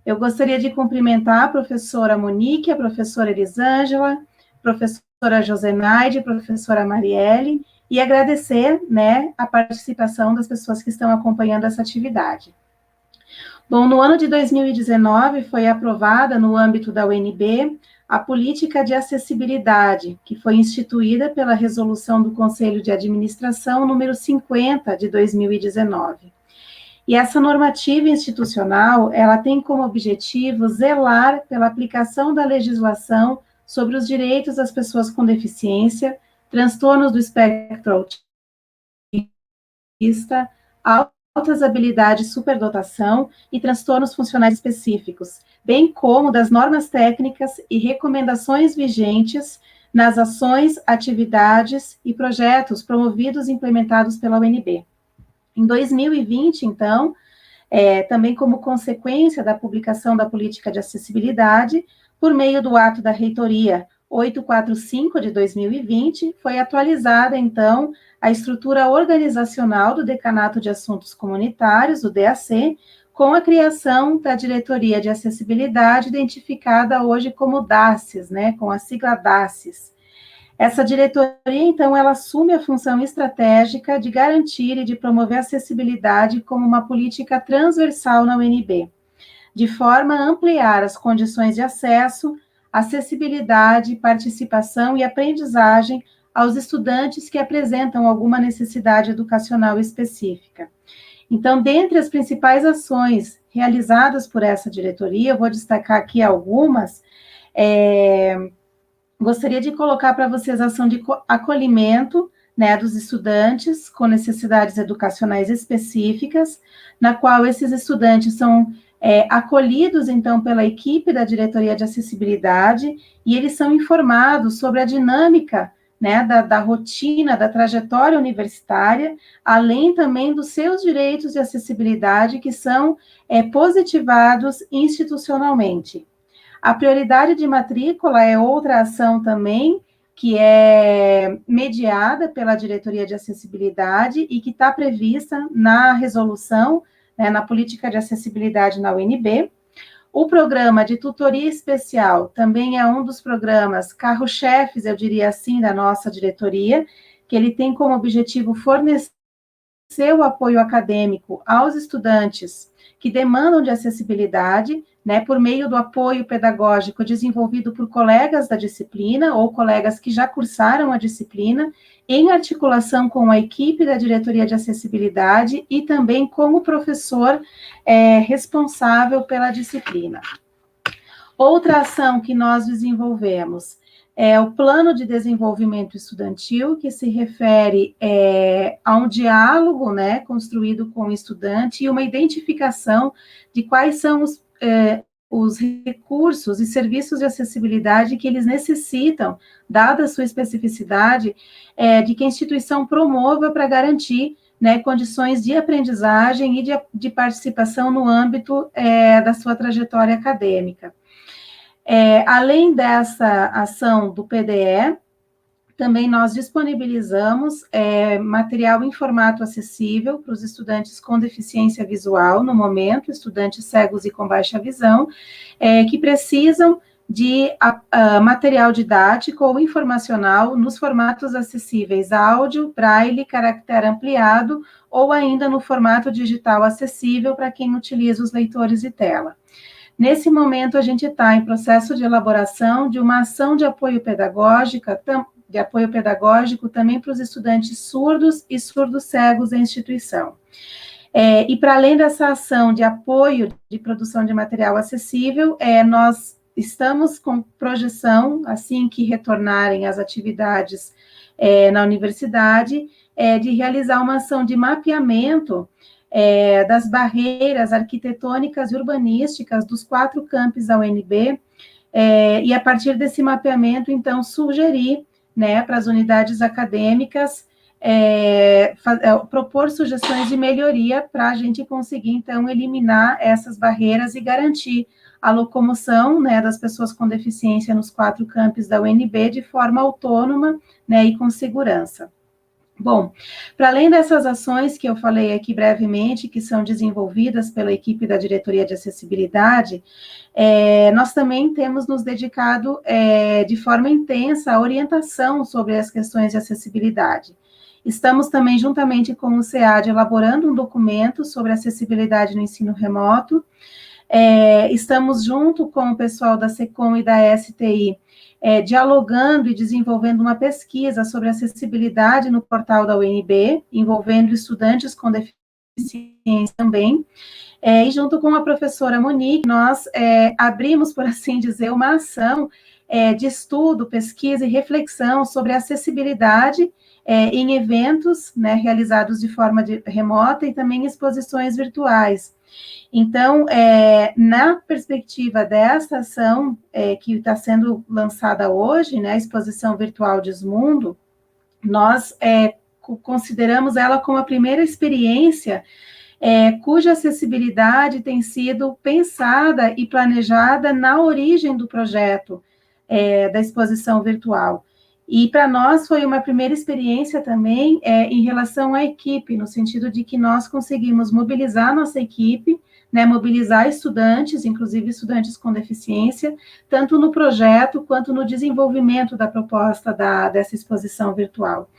Eu gostaria de cumprimentar a professora Monique, a professora Elisângela, a professora Josenaide, a professora Marielle, e agradecer, né, a participação das pessoas que estão acompanhando essa atividade. Bom, no ano de 2019 foi aprovada, no âmbito da UNB, a política de acessibilidade, que foi instituída pela resolução do Conselho de Administração número 50 de 2019. E essa normativa institucional, ela tem como objetivo zelar pela aplicação da legislação sobre os direitos das pessoas com deficiência, transtornos do espectro autista, altas habilidades, superdotação e transtornos funcionais específicos, bem como das normas técnicas e recomendações vigentes nas ações, atividades e projetos promovidos e implementados pela UNB. Em 2020, então, também como consequência da publicação da política de acessibilidade, por meio do ato da reitoria 845 de 2020, foi atualizada, então, a estrutura organizacional do Decanato de Assuntos Comunitários, o DAC, com a criação da Diretoria de Acessibilidade, identificada hoje como DACES, né, com a sigla DACES. Essa diretoria, então, ela assume a função estratégica de garantir e de promover a acessibilidade como uma política transversal na UNB, de forma a ampliar as condições de acesso, acessibilidade, participação e aprendizagem aos estudantes que apresentam alguma necessidade educacional específica. Então, dentre as principais ações realizadas por essa diretoria, eu vou destacar aqui algumas. Gostaria de colocar para vocês a ação de acolhimento, né, dos estudantes com necessidades educacionais específicas, na qual esses estudantes são acolhidos, então, pela equipe da Diretoria de Acessibilidade, e eles são informados sobre a dinâmica, né, da rotina, da trajetória universitária, além também dos seus direitos de acessibilidade, que são positivados institucionalmente. A prioridade de matrícula é outra ação também, que é mediada pela Diretoria de Acessibilidade e que está prevista na resolução, né, na política de acessibilidade na UNB. O programa de tutoria especial também é um dos programas carro-chefes, eu diria assim, da nossa diretoria, que ele tem como objetivo fornecer o apoio acadêmico aos estudantes que demandam de acessibilidade, né, por meio do apoio pedagógico desenvolvido por colegas da disciplina ou colegas que já cursaram a disciplina, em articulação com a equipe da Diretoria de Acessibilidade e também com o professor responsável pela disciplina. Outra ação que nós desenvolvemos é o Plano de Desenvolvimento Estudantil, que se refere a um diálogo, né, construído com o estudante e uma identificação de quais são os recursos e serviços de acessibilidade que eles necessitam, dada a sua especificidade, de que a instituição promova para garantir, né, condições de aprendizagem e de participação no âmbito da sua trajetória acadêmica. Além dessa ação do PDE, também nós disponibilizamos material em formato acessível para os estudantes com deficiência visual, no momento, estudantes cegos e com baixa visão, que precisam de material didático ou informacional nos formatos acessíveis, áudio, braille, caractere ampliado, ou ainda no formato digital acessível para quem utiliza os leitores de tela. Nesse momento, a gente está em processo de elaboração de uma ação de apoio pedagógico também para os estudantes surdos e surdos cegos da instituição. E para além dessa ação de apoio de produção de material acessível, nós estamos com projeção, assim que retornarem as atividades na universidade, de realizar uma ação de mapeamento das barreiras arquitetônicas e urbanísticas dos 4 campos da UNB, e a partir desse mapeamento, então, sugerir, né, para as unidades acadêmicas, propor sugestões de melhoria para a gente conseguir, então, eliminar essas barreiras e garantir a locomoção, né, das pessoas com deficiência nos 4 campos da UNB de forma autônoma, né, e com segurança. Bom, para além dessas ações que eu falei aqui brevemente, que são desenvolvidas pela equipe da Diretoria de Acessibilidade, nós também temos nos dedicado de forma intensa à orientação sobre as questões de acessibilidade. Estamos também, juntamente com o SEAD, elaborando um documento sobre acessibilidade no ensino remoto. Estamos junto com o pessoal da SECOM e da STI, dialogando e desenvolvendo uma pesquisa sobre acessibilidade no portal da UNB, envolvendo estudantes com deficiência também, e junto com a professora Monique, nós abrimos, por assim dizer, uma ação de estudo, pesquisa e reflexão sobre acessibilidade em eventos, né, realizados de forma remota e também exposições virtuais. Então, na perspectiva dessa ação que está sendo lançada hoje, né, a exposição virtual Desmundo, nós consideramos ela como a primeira experiência cuja acessibilidade tem sido pensada e planejada na origem do projeto da exposição virtual. E para nós foi uma primeira experiência também em relação à equipe, no sentido de que nós conseguimos mobilizar nossa equipe, né, mobilizar estudantes, inclusive estudantes com deficiência, tanto no projeto quanto no desenvolvimento da proposta dessa exposição virtual.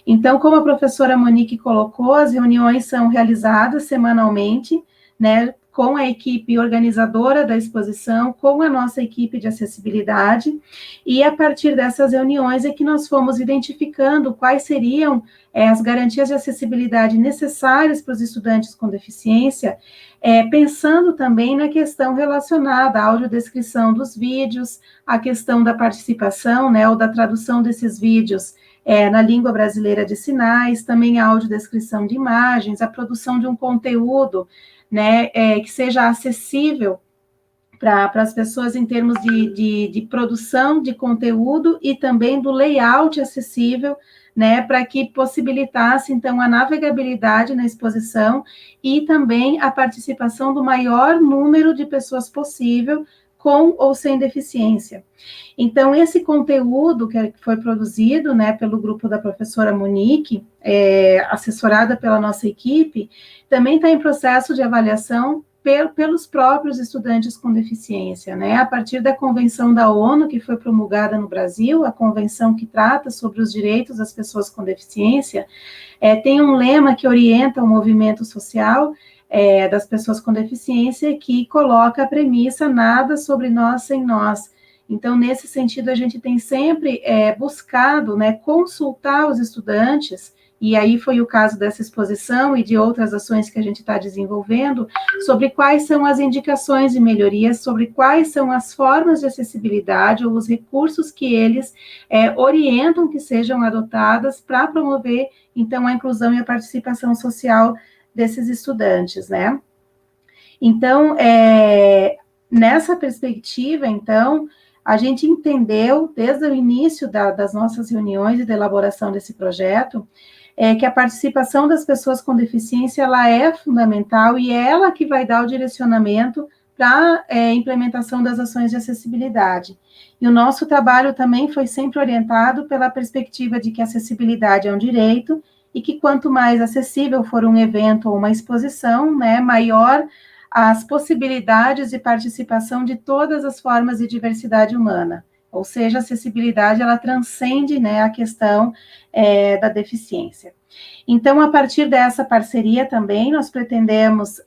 Então, como a professora Monique colocou, as reuniões são realizadas semanalmente, né, com a equipe organizadora da exposição, com a nossa equipe de acessibilidade, e a partir dessas reuniões é que nós fomos identificando quais seriam as garantias de acessibilidade necessárias para os estudantes com deficiência, pensando também na questão relacionada à audiodescrição dos vídeos, a questão da participação, né, ou da tradução desses vídeos na língua brasileira de sinais, também a audiodescrição de imagens, a produção de um conteúdo, né, que seja acessível para as pessoas em termos de produção de conteúdo e também do layout acessível, né, para que possibilitasse, então, a navegabilidade na exposição e também a participação do maior número de pessoas possível, com ou sem deficiência. Então, esse conteúdo que foi produzido, né, pelo grupo da professora Monique, assessorada pela nossa equipe, também está em processo de avaliação pelos próprios estudantes com deficiência, né, a partir da Convenção da ONU, que foi promulgada no Brasil, a convenção que trata sobre os direitos das pessoas com deficiência, tem um lema que orienta o movimento social das pessoas com deficiência, que coloca a premissa nada sobre nós sem nós. Então, nesse sentido, a gente tem sempre buscado, né, consultar os estudantes, e aí foi o caso dessa exposição e de outras ações que a gente está desenvolvendo, sobre quais são as indicações de melhorias, sobre quais são as formas de acessibilidade ou os recursos que eles orientam que sejam adotadas para promover, então, a inclusão e a participação social desses estudantes, né? Então, nessa perspectiva, então, a gente entendeu, desde o início das nossas reuniões e da elaboração desse projeto, que a participação das pessoas com deficiência, ela é fundamental e é ela que vai dar o direcionamento para a implementação das ações de acessibilidade. E o nosso trabalho também foi sempre orientado pela perspectiva de que a acessibilidade é um direito e que quanto mais acessível for um evento ou uma exposição, né, maior as possibilidades de participação de todas as formas de diversidade humana. Ou seja, a acessibilidade, ela transcende, né, a questão da deficiência. Então, a partir dessa parceria também, nós pretendemos,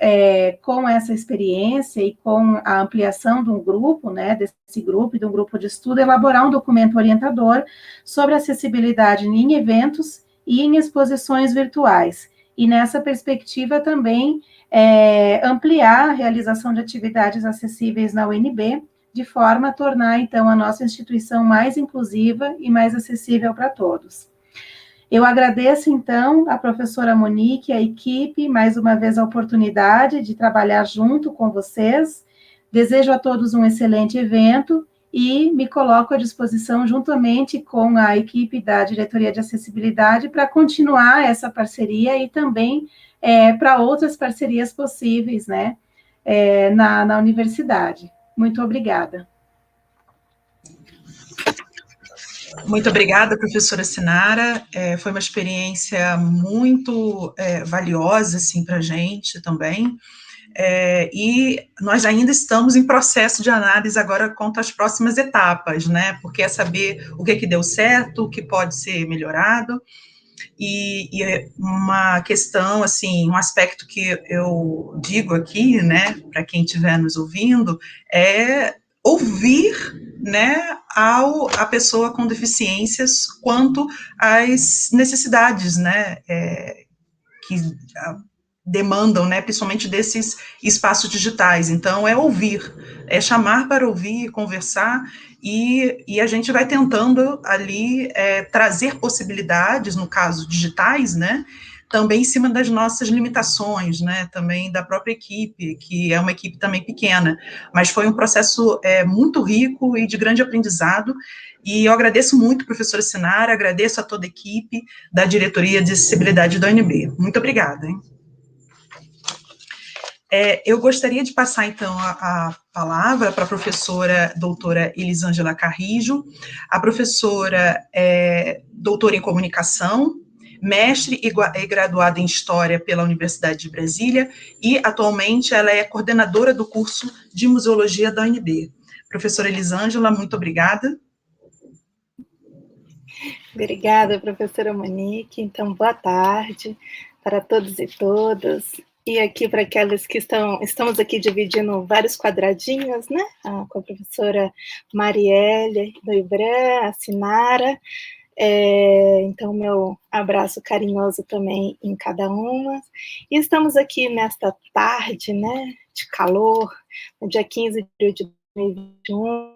com essa experiência e com a ampliação de um grupo, né, desse grupo e de um grupo de estudo, elaborar um documento orientador sobre acessibilidade em eventos e em exposições virtuais. E nessa perspectiva também ampliar a realização de atividades acessíveis na UNB, de forma a tornar, então, a nossa instituição mais inclusiva e mais acessível para todos. Eu agradeço, então, a professora Monique, a equipe, mais uma vez a oportunidade de trabalhar junto com vocês. Desejo a todos um excelente evento e me coloco à disposição, juntamente com a equipe da Diretoria de Acessibilidade, para continuar essa parceria e também para outras parcerias possíveis, né, na universidade. Muito obrigada. Muito obrigada, professora Sinara. Foi uma experiência muito valiosa, assim, para a gente também. E nós ainda estamos em processo de análise agora quanto às próximas etapas, né? Porque é saber o que deu certo, o que pode ser melhorado. E uma questão, assim, um aspecto que eu digo aqui, né, para quem estiver nos ouvindo, é ouvir, né, a pessoa com deficiências quanto às necessidades, né, que demandam, né, principalmente desses espaços digitais. Então, é ouvir, é chamar para ouvir, conversar, e a gente vai tentando ali trazer possibilidades, no caso digitais, né, também em cima das nossas limitações, né, também da própria equipe, que é uma equipe também pequena, mas foi um processo muito rico e de grande aprendizado, e eu agradeço muito, professora Sinara, agradeço a toda a equipe da Diretoria de Acessibilidade da UNB. Muito obrigada, hein? Eu gostaria de passar, então, a palavra para a professora doutora Elisângela Carrijo. A professora é doutora em comunicação, mestre e graduada em História pela Universidade de Brasília, e, atualmente, ela é coordenadora do curso de Museologia da UNB. Professora Elisângela, muito obrigada. Obrigada, professora Monique. Então, boa tarde para todos e todas. E aqui para aquelas que estamos aqui dividindo vários quadradinhos, né? Com a professora Marielle do IBRAM, a Sinara. Então, meu abraço carinhoso também em cada uma. E estamos aqui nesta tarde, né, de calor, no dia 15 de julho de 2021,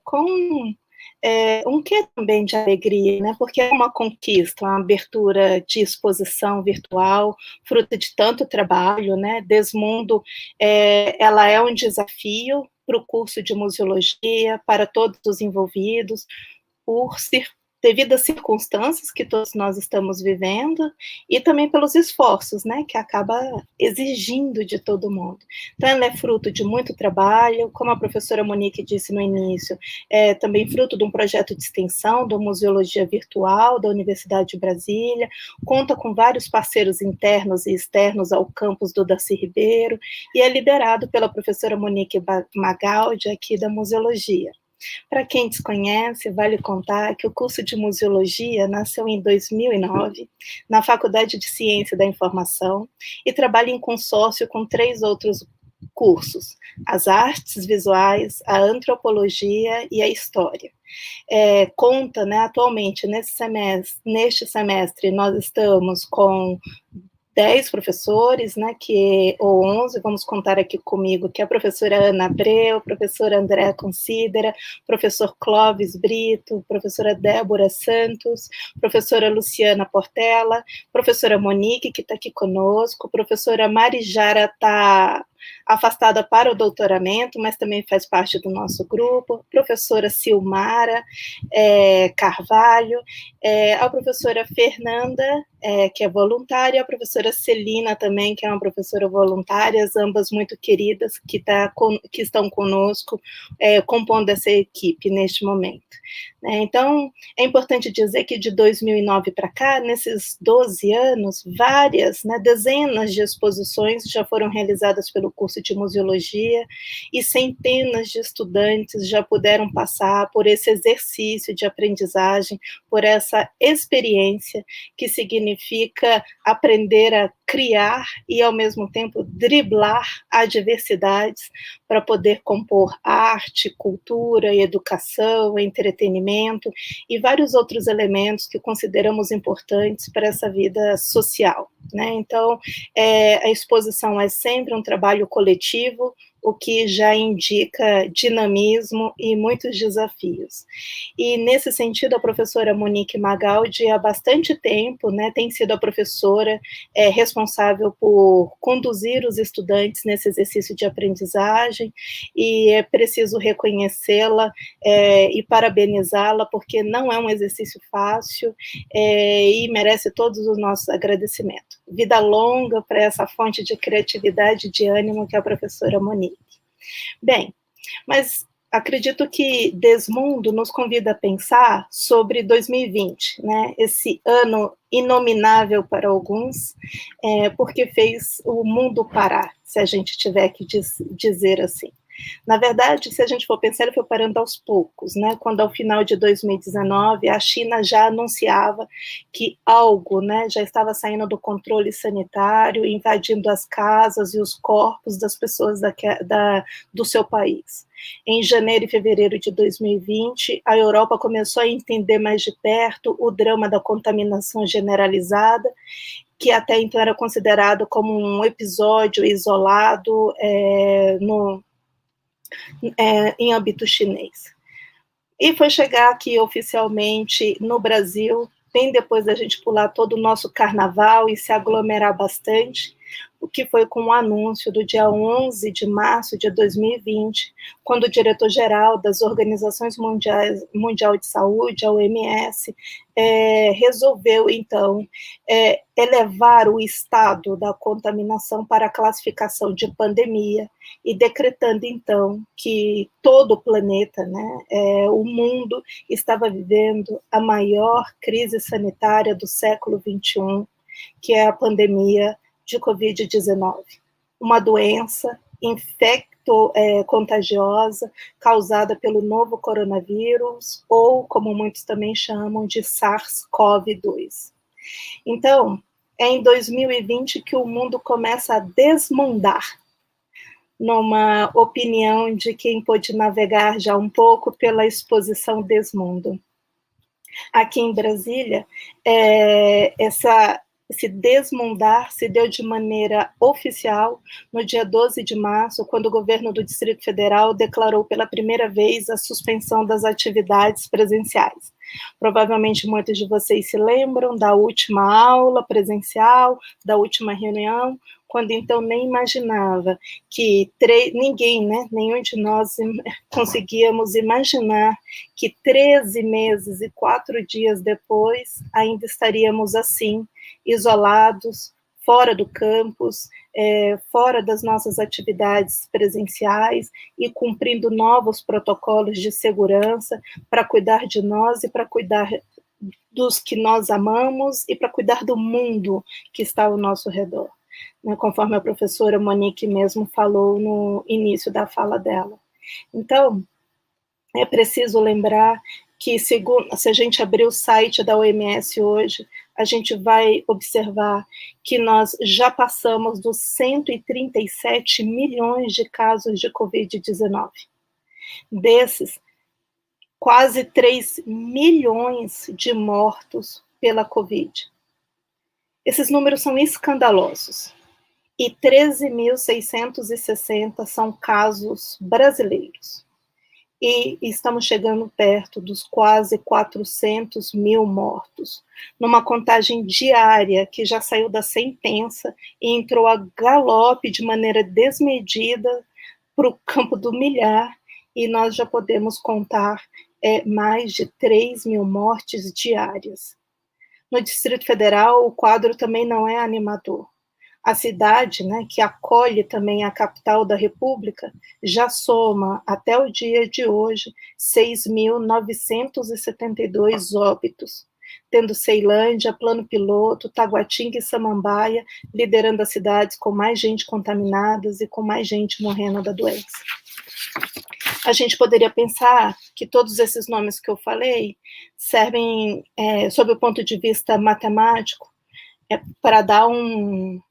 com um quê também de alegria, né? Porque é uma conquista, uma abertura de exposição virtual, fruto de tanto trabalho, né? Desmundo, ela é um desafio para o curso de museologia, para todos os envolvidos, devido às circunstâncias que todos nós estamos vivendo, e também pelos esforços, né, que acaba exigindo de todo mundo. Então, ela é fruto de muito trabalho, como a professora Monique disse no início, também fruto de um projeto de extensão da Museologia Virtual da Universidade de Brasília, conta com vários parceiros internos e externos ao campus do Darcy Ribeiro, e é liderado pela professora Monique Magaldi, aqui da Museologia. Para quem desconhece, vale contar que o curso de Museologia nasceu em 2009, na Faculdade de Ciência da Informação, e trabalha em consórcio com 3 outros cursos, as artes visuais, a antropologia e a história. Conta, né, atualmente, neste semestre, nós estamos com 10 professores, né, ou 11, vamos contar aqui comigo, que é a professora Ana Abreu, professora Andréa Considera, professor Clóvis Brito, professora Débora Santos, professora Luciana Portela, professora Monique, que está aqui conosco, professora Marijara está afastada para o doutoramento, mas também faz parte do nosso grupo, professora Silmara Carvalho, a professora Fernanda, que é voluntária, a professora Celina também, que é uma professora voluntária, ambas muito queridas, que estão conosco, compondo essa equipe neste momento. Então, é importante dizer que de 2009 para cá, nesses 12 anos, dezenas de exposições já foram realizadas pelo curso de Museologia, e centenas de estudantes já puderam passar por esse exercício de aprendizagem, por essa experiência que significa aprender a criar e, ao mesmo tempo, driblar adversidades para poder compor arte, cultura, educação, entretenimento e vários outros elementos que consideramos importantes para essa vida social, né? Então, a exposição é sempre um trabalho coletivo, o que já indica dinamismo e muitos desafios. E, nesse sentido, a professora Monique Magaldi, há bastante tempo, né, tem sido a professora responsável por conduzir os estudantes nesse exercício de aprendizagem, e é preciso reconhecê-la e parabenizá-la, porque não é um exercício fácil e merece todos os nossos agradecimentos. Vida longa para essa fonte de criatividade e de ânimo que é a professora Monique. Bem, mas acredito que Desmundo nos convida a pensar sobre 2020, né? Esse ano inominável para alguns, porque fez o mundo parar, se a gente tiver que dizer assim. Na verdade, se a gente for pensar, ele foi parando aos poucos, né? Quando ao final de 2019 a China já anunciava que algo, né, já estava saindo do controle sanitário, invadindo as casas e os corpos das pessoas do seu país. Em janeiro e fevereiro de 2020, a Europa começou a entender mais de perto o drama da contaminação generalizada, que até então era considerado como um episódio isolado em âmbito chinês. E foi chegar aqui oficialmente no Brasil, bem depois da gente pular todo o nosso carnaval e se aglomerar bastante, o que foi com o anúncio do dia 11 de março de 2020, quando o diretor-geral das Organizações Mundial de Saúde, a OMS, resolveu, então, elevar o estado da contaminação para a classificação de pandemia, e decretando, então, que todo o planeta, né, o mundo, estava vivendo a maior crise sanitária do século XXI, que é a pandemia de Covid-19, uma doença infecto-contagiosa causada pelo novo coronavírus, ou, como muitos também chamam, de SARS-CoV-2. Então, é em 2020 que o mundo começa a desmundar, numa opinião de quem pôde navegar já um pouco pela exposição Desmundo. Aqui em Brasília, esse desmundar se deu de maneira oficial no dia 12 de março, quando o governo do Distrito Federal declarou pela primeira vez a suspensão das atividades presenciais. Provavelmente muitos de vocês se lembram da última aula presencial, da última reunião, quando então nem imaginava que ninguém, né, nenhum de nós conseguíamos imaginar que 13 meses e 4 dias depois ainda estaríamos assim, isolados, fora do campus, fora das nossas atividades presenciais e cumprindo novos protocolos de segurança para cuidar de nós e para cuidar dos que nós amamos e para cuidar do mundo que está ao nosso redor, né, conforme a professora Monique mesmo falou no início da fala dela. Então, é preciso lembrar que, se a gente abrir o site da OMS hoje, a gente vai observar que nós já passamos dos 137 milhões de casos de Covid-19. Desses, quase 3 milhões de mortos pela Covid. Esses números são escandalosos. E 13.660 são casos brasileiros. E estamos chegando perto dos quase 400 mil mortos, numa contagem diária que já saiu da sentença e entrou a galope de maneira desmedida para o campo do milhar, e nós já podemos contar mais de 3 mil mortes diárias. No Distrito Federal, o quadro também não é animador. A cidade, né, que acolhe também a capital da República, já soma, até o dia de hoje, 6.972 óbitos, tendo Ceilândia, Plano Piloto, Taguatinga e Samambaia liderando as cidades com mais gente contaminada e com mais gente morrendo da doença. A gente poderia pensar que todos esses nomes que eu falei servem, sob o ponto de vista matemático, para dar um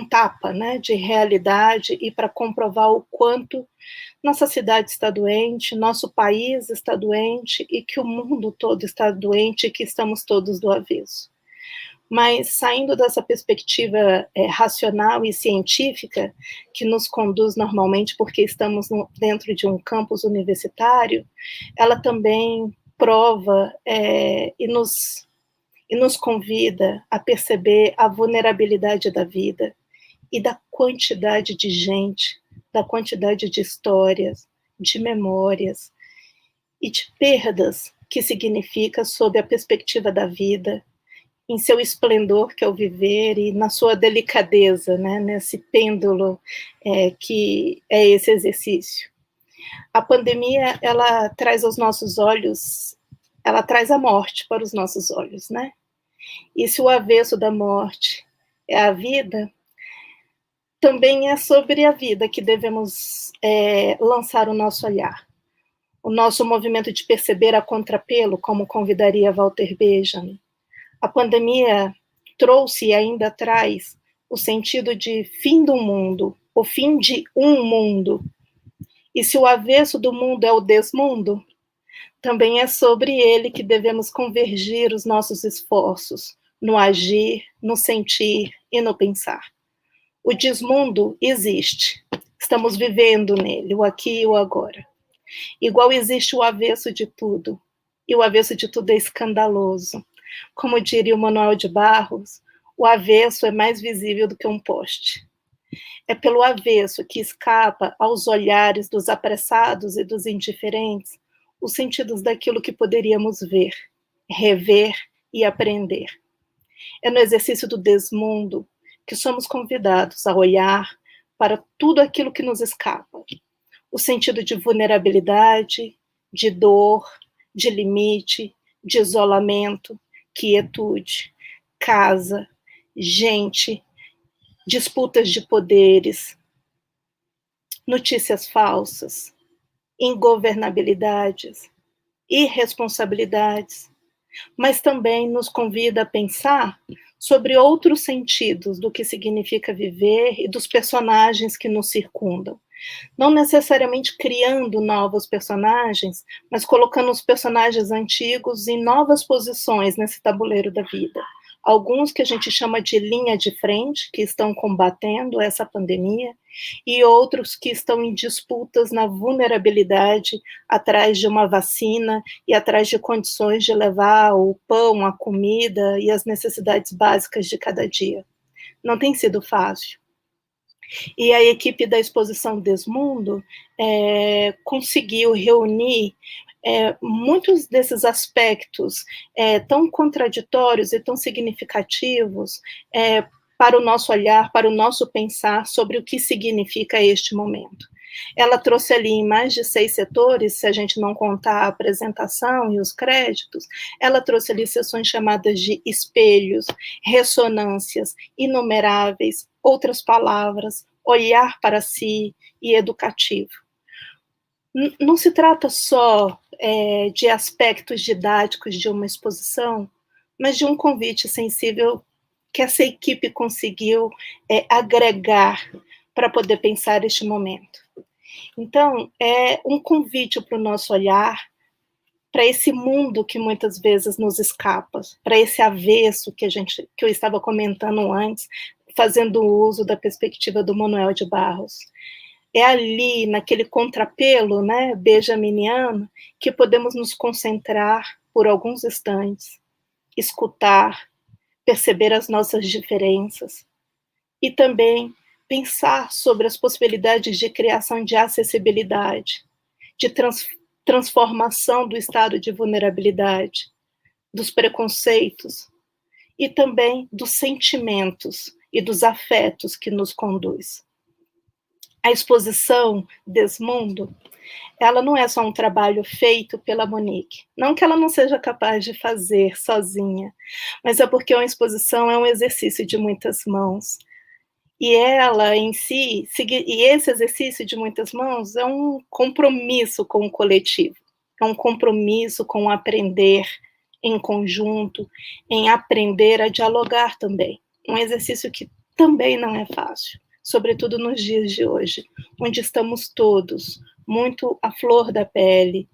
tapa, né, de realidade e para comprovar o quanto nossa cidade está doente, nosso país está doente e que o mundo todo está doente e que estamos todos do avesso. mas saindo dessa perspectiva racional e científica, que nos conduz normalmente porque estamos dentro de um campus universitário, ela também prova e nos convida a perceber a vulnerabilidade da vida e da quantidade de gente, da quantidade de histórias, de memórias e de perdas que significa sob a perspectiva da vida, em seu esplendor que é o viver e na sua delicadeza, né, nesse pêndulo que é esse exercício. A pandemia, ela traz aos nossos olhos, ela traz a morte para os nossos olhos, né? E se o avesso da morte é a vida, também é sobre a vida que devemos lançar o nosso olhar. O nosso movimento de perceber a contrapelo, como convidaria Walter Benjamin. A pandemia trouxe e ainda traz o sentido de fim do mundo, o fim de um mundo. E se o avesso do mundo é o desmundo, também é sobre ele que devemos convergir os nossos esforços, no agir, no sentir e no pensar. O desmundo existe, estamos vivendo nele, o aqui e o agora. Igual existe o avesso de tudo, e o avesso de tudo é escandaloso. Como diria o Manuel de Barros, o avesso é mais visível do que um poste. É pelo avesso que escapa aos olhares dos apressados e dos indiferentes os sentidos daquilo que poderíamos ver, rever e aprender. É no exercício do desmundo que somos convidados a olhar para tudo aquilo que nos escapa. O sentido de vulnerabilidade, de dor, de limite, de isolamento, quietude, casa, gente, disputas de poderes, notícias falsas, ingovernabilidades, irresponsabilidades, mas também nos convida a pensar sobre outros sentidos do que significa viver e dos personagens que nos circundam. Não necessariamente criando novos personagens, mas colocando os personagens antigos em novas posições nesse tabuleiro da vida. Alguns que a gente chama de linha de frente, que estão combatendo essa pandemia, e outros que estão em disputas na vulnerabilidade, atrás de uma vacina e atrás de condições de levar o pão, a comida e as necessidades básicas de cada dia. Não tem sido fácil. E a equipe da exposição Desmundo conseguiu reunir muitos desses aspectos tão contraditórios e tão significativos para o nosso olhar, para o nosso pensar sobre o que significa este momento. Ela trouxe ali em mais de 6 setores, se a gente não contar a apresentação e os créditos, ela trouxe ali sessões chamadas de espelhos, ressonâncias, inumeráveis, outras palavras, olhar para si e educativo. Não se trata só de aspectos didáticos de uma exposição, mas de um convite sensível que essa equipe conseguiu agregar para poder pensar este momento. Então, é um convite para o nosso olhar, para esse mundo que muitas vezes nos escapa, para esse avesso que eu estava comentando antes, fazendo uso da perspectiva do Manuel de Barros. É ali, naquele contrapelo, né, benjaminiano, que podemos nos concentrar por alguns instantes, escutar, perceber as nossas diferenças e também pensar sobre as possibilidades de criação de acessibilidade, de transformação do estado de vulnerabilidade, dos preconceitos e também dos sentimentos e dos afetos que nos conduz. A exposição Desmundo, ela não é só um trabalho feito pela Monique, não que ela não seja capaz de fazer sozinha, mas é porque uma exposição é um exercício de muitas mãos, e ela em si, e esse exercício de muitas mãos é um compromisso com o coletivo, é um compromisso com o aprender em conjunto, em aprender a dialogar também, um exercício que também não é fácil, sobretudo nos dias de hoje, onde estamos todos muito à flor da pele,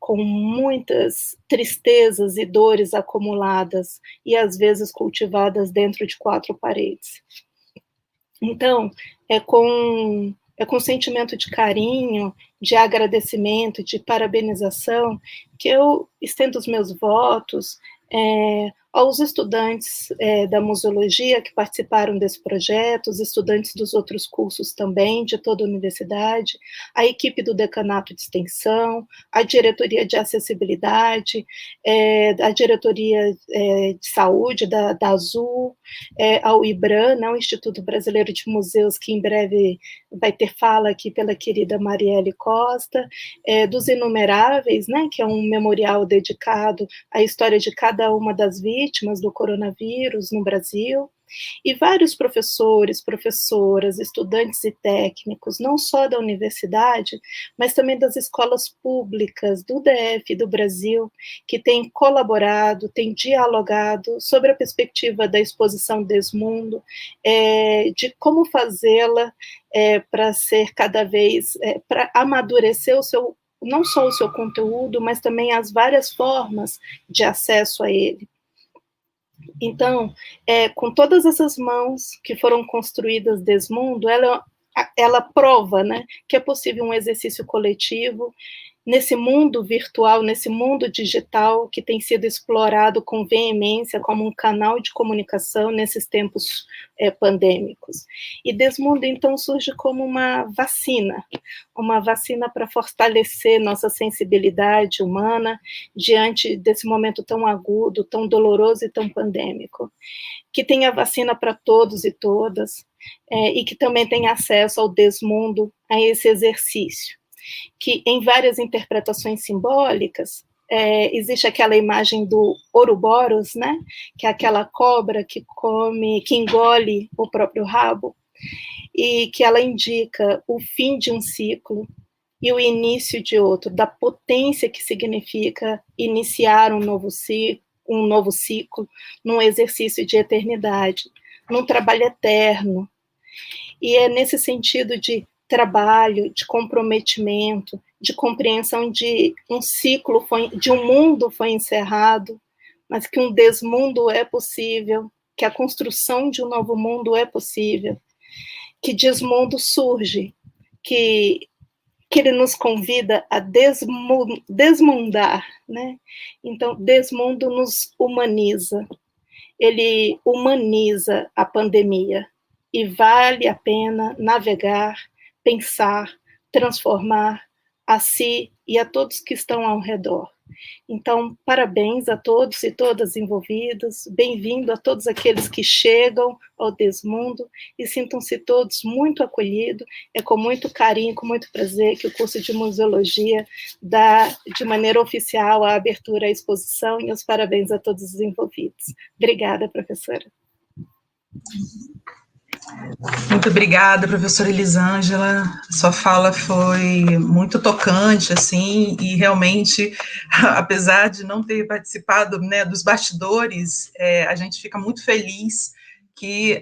com muitas tristezas e dores acumuladas e às vezes cultivadas dentro de 4 paredes. Então, é com sentimento de carinho, de agradecimento, de parabenização, que eu estendo os meus votos aos estudantes da museologia que participaram desse projeto, os estudantes dos outros cursos também, de toda a universidade, a equipe do decanato de extensão, a diretoria de acessibilidade, a diretoria de saúde da Azul, ao IBRAM, né, o Instituto Brasileiro de Museus, que em breve vai ter fala aqui pela querida Marielle Costa, dos Inumeráveis, né, que é um memorial dedicado à história de cada uma das vítimas do coronavírus no Brasil, e vários professores, professoras, estudantes e técnicos, não só da universidade, mas também das escolas públicas do DF do Brasil, que têm colaborado, têm dialogado sobre a perspectiva da exposição Desmundo, de como fazê-la para ser cada vez, para amadurecer o seu, não só o seu conteúdo, mas também as várias formas de acesso a ele. Então, com todas essas mãos que foram construídas Desmundo, ela prova, né, que é possível um exercício coletivo nesse mundo virtual, nesse mundo digital que tem sido explorado com veemência como um canal de comunicação nesses tempos pandêmicos. E Desmundo, então, surge como uma vacina para fortalecer nossa sensibilidade humana diante desse momento tão agudo, tão doloroso e tão pandêmico. Que tem a vacina para todos e todas, e que também tem acesso ao Desmundo, a esse exercício. Que em várias interpretações simbólicas, existe aquela imagem do Ouroboros, né, que é aquela cobra que engole o próprio rabo, e que ela indica o fim de um ciclo e o início de outro, da potência que significa iniciar um novo ciclo, num exercício de eternidade, num trabalho eterno. E é nesse sentido de trabalho, de comprometimento, de compreensão de um ciclo, de um mundo foi encerrado, mas que um desmundo é possível, que a construção de um novo mundo é possível, que Desmundo surge, que ele nos convida a desmundar, né? Então, Desmundo nos humaniza, ele humaniza a pandemia, e vale a pena navegar, pensar, transformar a si e a todos que estão ao redor. Então, parabéns a todos e todas envolvidos, bem-vindo a todos aqueles que chegam ao Desmundo e sintam-se todos muito acolhidos. É com muito carinho, com muito prazer que o curso de museologia dá de maneira oficial a abertura à exposição, e os parabéns a todos os envolvidos. Obrigada, professora. Muito obrigada, professora Elisângela. Sua fala foi muito tocante, assim, e realmente, apesar de não ter participado, né, dos bastidores, a gente fica muito feliz que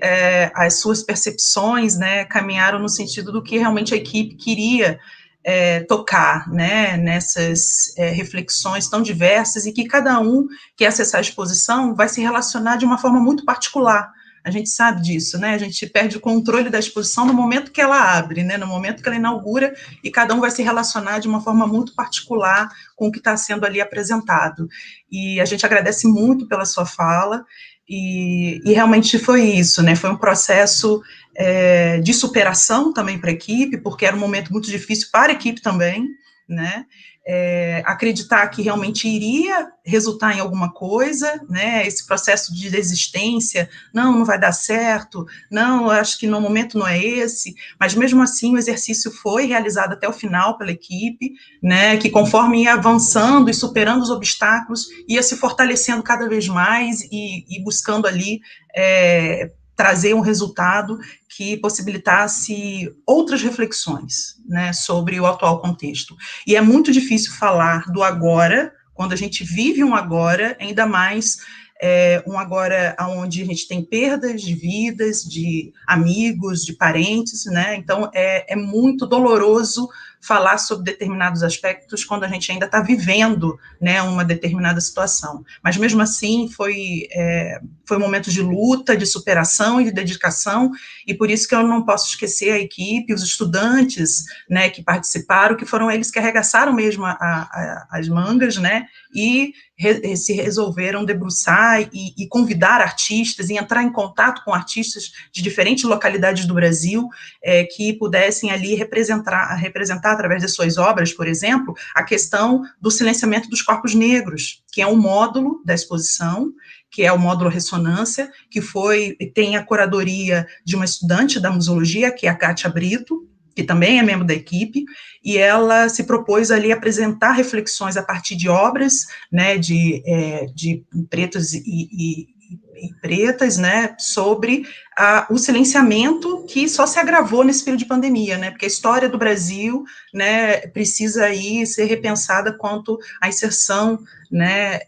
as suas percepções, né, caminharam no sentido do que realmente a equipe queria tocar, né, nessas reflexões tão diversas, e que cada um que acessar a exposição vai se relacionar de uma forma muito particular. A gente sabe disso, né? A gente perde o controle da exposição no momento que ela abre, né? No momento que ela inaugura, e cada um vai se relacionar de uma forma muito particular com o que está sendo ali apresentado. E a gente agradece muito pela sua fala, e realmente foi isso, né? Foi um processo de superação também para a equipe, porque era um momento muito difícil para a equipe também, né? Acreditar que realmente iria resultar em alguma coisa, né, esse processo de desistência, não vai dar certo, não, acho que no momento não é esse, mas mesmo assim o exercício foi realizado até o final pela equipe, né, que conforme ia avançando e superando os obstáculos, ia se fortalecendo cada vez mais e buscando ali trazer um resultado que possibilitasse outras reflexões, né, sobre o atual contexto. E é muito difícil falar do agora, quando a gente vive um agora, ainda mais um agora onde a gente tem perdas de vidas, de amigos, de parentes, né, então é muito doloroso falar sobre determinados aspectos quando a gente ainda está vivendo, né, uma determinada situação. Mas, mesmo assim, foi um momento de luta, de superação e de dedicação, e por isso que eu não posso esquecer a equipe, os estudantes, né, que participaram, que foram eles que arregaçaram mesmo as mangas, né, e se resolveram debruçar e convidar artistas, e entrar em contato com artistas de diferentes localidades do Brasil, que pudessem ali representar através de suas obras, por exemplo, a questão do silenciamento dos corpos negros, que é um módulo da exposição, que é o módulo Ressonância, que tem a curadoria de uma estudante da museologia, que é a Kátia Brito, que também é membro da equipe, e ela se propôs ali a apresentar reflexões a partir de obras, né, de pretos e pretas, né, sobre o silenciamento que só se agravou nesse período de pandemia, né, porque a história do Brasil, né, precisa aí ser repensada quanto à inserção, né,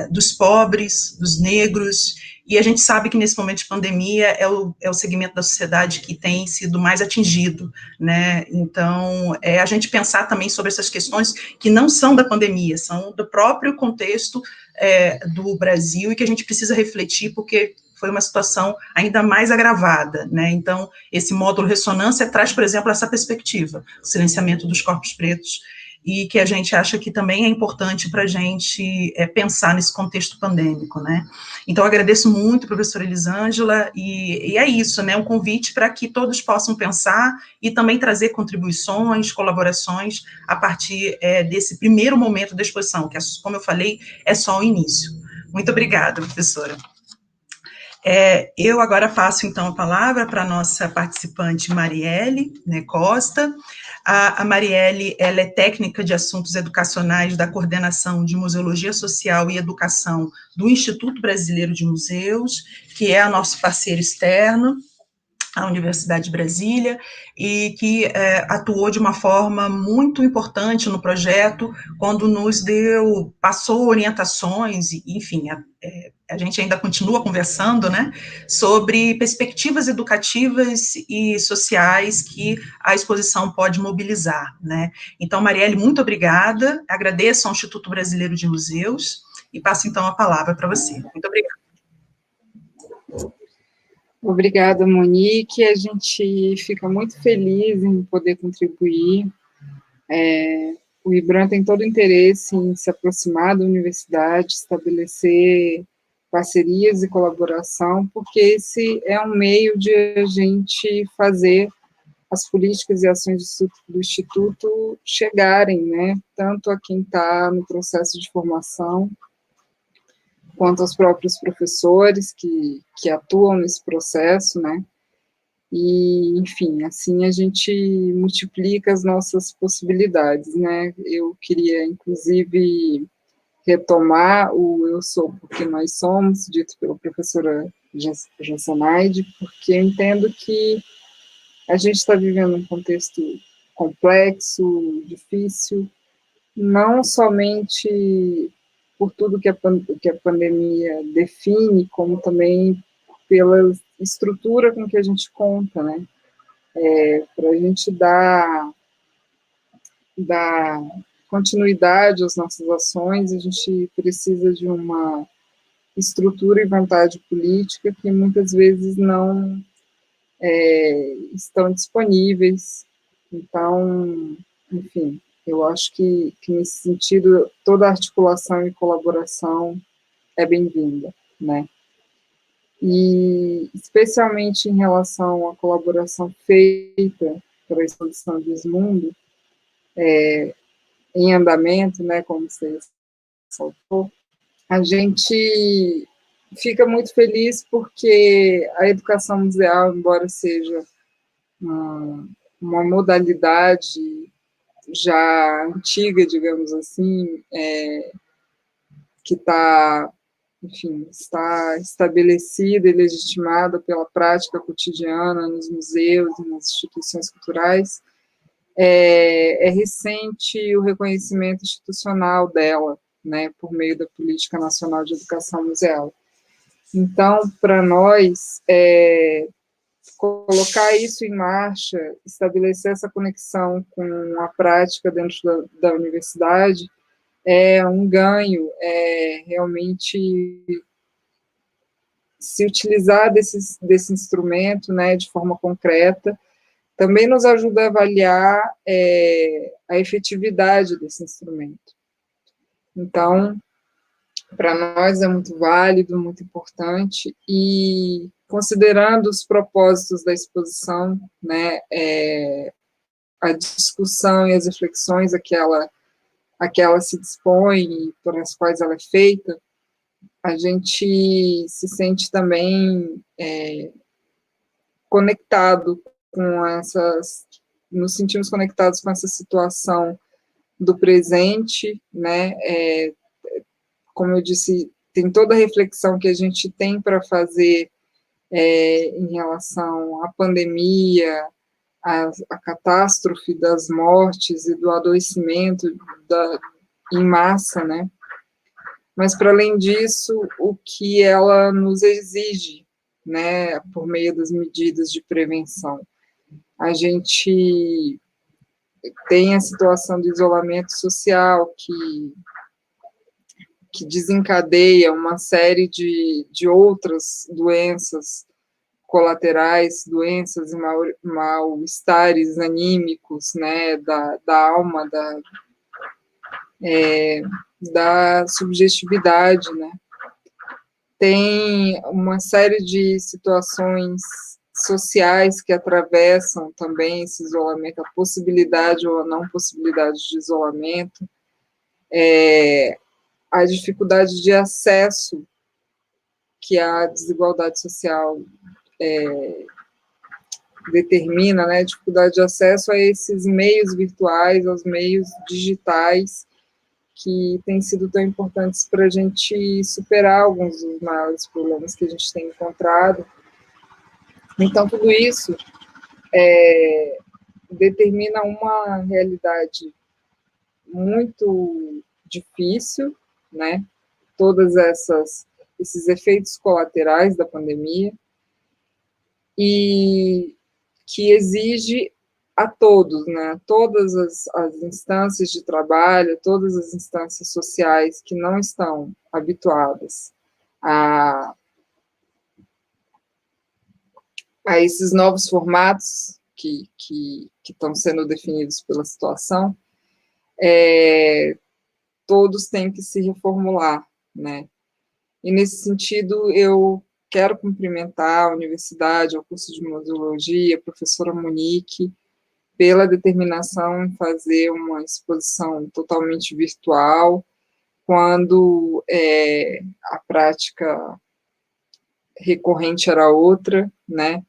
dos pobres, dos negros, e a gente sabe que nesse momento de pandemia é o segmento da sociedade que tem sido mais atingido, né, então a gente pensar também sobre essas questões que não são da pandemia, são do próprio contexto do Brasil, e que a gente precisa refletir, porque foi uma situação ainda mais agravada, né, então esse módulo Ressonância traz, por exemplo, essa perspectiva, o silenciamento dos corpos pretos, e que a gente acha que também é importante para a gente pensar nesse contexto pandêmico, né. Então, eu agradeço muito, professora Elisângela, e é isso, né, um convite para que todos possam pensar e também trazer contribuições, colaborações, a partir desse primeiro momento da exposição, que, como eu falei, é só o início. Muito obrigada, professora. Eu agora passo, então, a palavra para a nossa participante Marielle, né, Costa. A Marielle, ela é técnica de assuntos educacionais da Coordenação de Museologia Social e Educação do Instituto Brasileiro de Museus, que é nosso parceiro externo, a Universidade de Brasília, e que atuou de uma forma muito importante no projeto, quando passou orientações, enfim, a gente ainda continua conversando, né, sobre perspectivas educativas e sociais que a exposição pode mobilizar, né. Então, Marielle, muito obrigada, agradeço ao Instituto Brasileiro de Museus, e passo, então, a palavra para você. Muito obrigada. Obrigada, Monique. A gente fica muito feliz em poder contribuir. O IBRAM tem todo o interesse em se aproximar da universidade, estabelecer parcerias e colaboração, porque esse é um meio de a gente fazer as políticas e ações do Instituto chegarem, né, tanto a quem está no processo de formação, quanto aos próprios professores que atuam nesse processo, né, e, enfim, assim a gente multiplica as nossas possibilidades, né. Eu queria, inclusive, retomar o Eu Sou Porque Nós Somos, dito pela professora Jassanaide, porque eu entendo que a gente está vivendo um contexto complexo, difícil, não somente por tudo que a pandemia define, como também pela estrutura com que a gente conta, né? Para a gente dar continuidade às nossas ações, a gente precisa de uma estrutura e vontade política que muitas vezes não estão disponíveis. Então, enfim, eu acho que nesse sentido, toda articulação e colaboração é bem-vinda, né? E, especialmente em relação à colaboração feita pela exposição Desmundo, em andamento, né, como você saltou, a gente fica muito feliz porque a educação museal, embora seja uma modalidade já antiga, digamos assim, que está, enfim, está estabelecida e legitimada pela prática cotidiana nos museus e nas instituições culturais, é recente o reconhecimento institucional dela, né, por meio da Política Nacional de Educação Museal. Então, para nós, colocar isso em marcha, estabelecer essa conexão com a prática dentro da universidade, é um ganho, é realmente se utilizar desse instrumento, né, de forma concreta, também nos ajuda a avaliar a efetividade desse instrumento. Então, para nós é muito válido, muito importante, e considerando os propósitos da exposição, né, a discussão e as reflexões a que ela se dispõe e por as quais ela é feita, a gente se sente também conectado com nos sentimos conectados com essa situação do presente, né, como eu disse, tem toda a reflexão que a gente tem para fazer em relação à pandemia, à catástrofe das mortes e do adoecimento em massa, né? Mas, para além disso, o que ela nos exige, né, por meio das medidas de prevenção. A gente tem a situação do isolamento social, que desencadeia uma série de outras doenças colaterais, doenças e mal-estares anímicos, né, da alma, da subjetividade, né. Tem uma série de situações sociais que atravessam também esse isolamento, a possibilidade ou a não possibilidade de isolamento, a dificuldade de acesso que a desigualdade social determina, né, dificuldade de acesso a esses meios virtuais, aos meios digitais, que têm sido tão importantes para a gente superar alguns dos maiores problemas que a gente tem encontrado. Então, tudo isso determina uma realidade muito difícil, né, todos esses efeitos colaterais da pandemia, e que exige a todos, né, todas as instâncias de trabalho, todas as instâncias sociais que não estão habituadas a esses novos formatos que estão sendo definidos pela situação, todos têm que se reformular, né, e nesse sentido eu quero cumprimentar a universidade, o curso de museologia, a professora Monique, pela determinação em fazer uma exposição totalmente virtual, quando a prática recorrente era outra, né?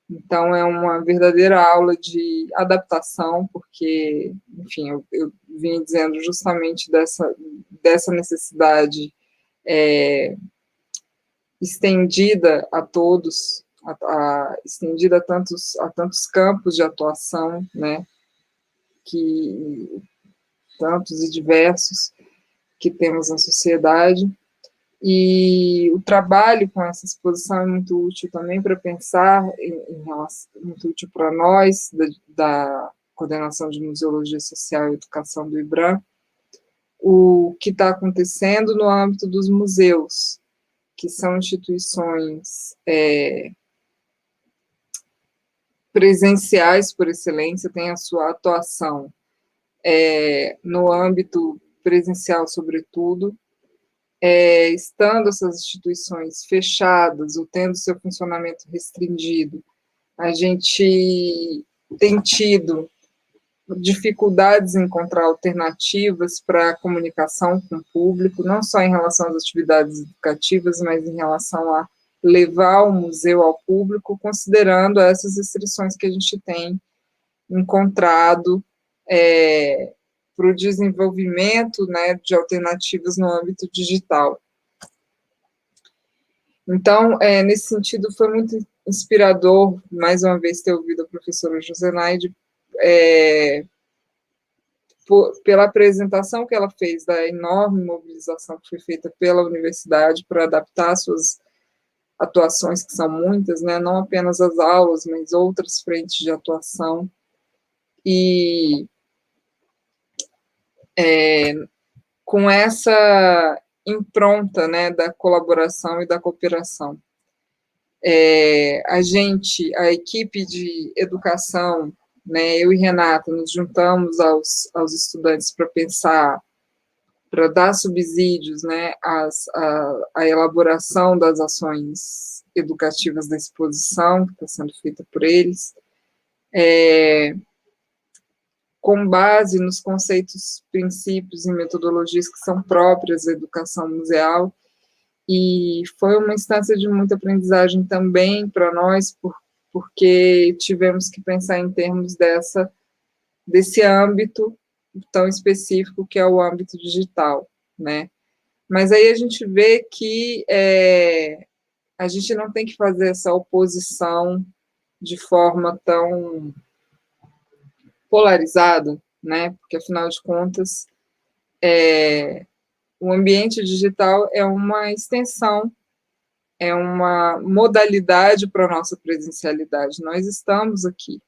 Então, é uma verdadeira aula de adaptação, porque, enfim, eu vim dizendo justamente dessa necessidade estendida a todos, estendida a tantos campos de atuação, né, tantos e diversos que temos na sociedade, e o trabalho com essa exposição é muito útil também para pensar, muito útil para nós, da Coordenação de Museologia Social e Educação do IBRAM, o que está acontecendo no âmbito dos museus, que são instituições presenciais por excelência, têm a sua atuação no âmbito presencial, sobretudo, estando essas instituições fechadas ou tendo seu funcionamento restringido, a gente tem tido dificuldades em encontrar alternativas para a comunicação com o público, não só em relação às atividades educativas, mas em relação a levar o museu ao público, considerando essas restrições que a gente tem encontrado para o desenvolvimento, né, de alternativas no âmbito digital. Então, nesse sentido, foi muito inspirador, mais uma vez, ter ouvido a professora Josenaide, pela apresentação que ela fez da enorme mobilização que foi feita pela universidade para adaptar suas atuações, que são muitas, né, não apenas as aulas, mas outras frentes de atuação, e com essa impronta, né, da colaboração e da cooperação. A equipe de educação, né, eu e Renata, nos juntamos aos estudantes para pensar, para dar subsídios, né, à elaboração das ações educativas da exposição, que está sendo feita por eles, com base nos conceitos, princípios e metodologias que são próprias da educação museal, e foi uma instância de muita aprendizagem também para nós, porque tivemos que pensar em termos desse âmbito tão específico que é o âmbito digital, né? Mas aí a gente vê que a gente não tem que fazer essa oposição de forma tão polarizada, né? Porque, afinal de contas, o ambiente digital é uma extensão, é uma modalidade para a nossa presencialidade. Nós estamos aqui,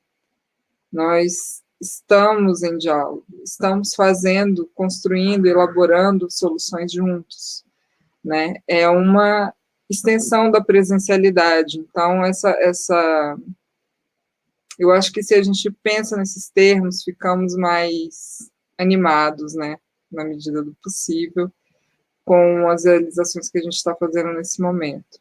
nós estamos em diálogo, estamos fazendo, construindo, elaborando soluções juntos, né? É uma extensão da presencialidade. Então, eu acho que se a gente pensa nesses termos, ficamos mais animados, né, na medida do possível, com as realizações que a gente está fazendo nesse momento.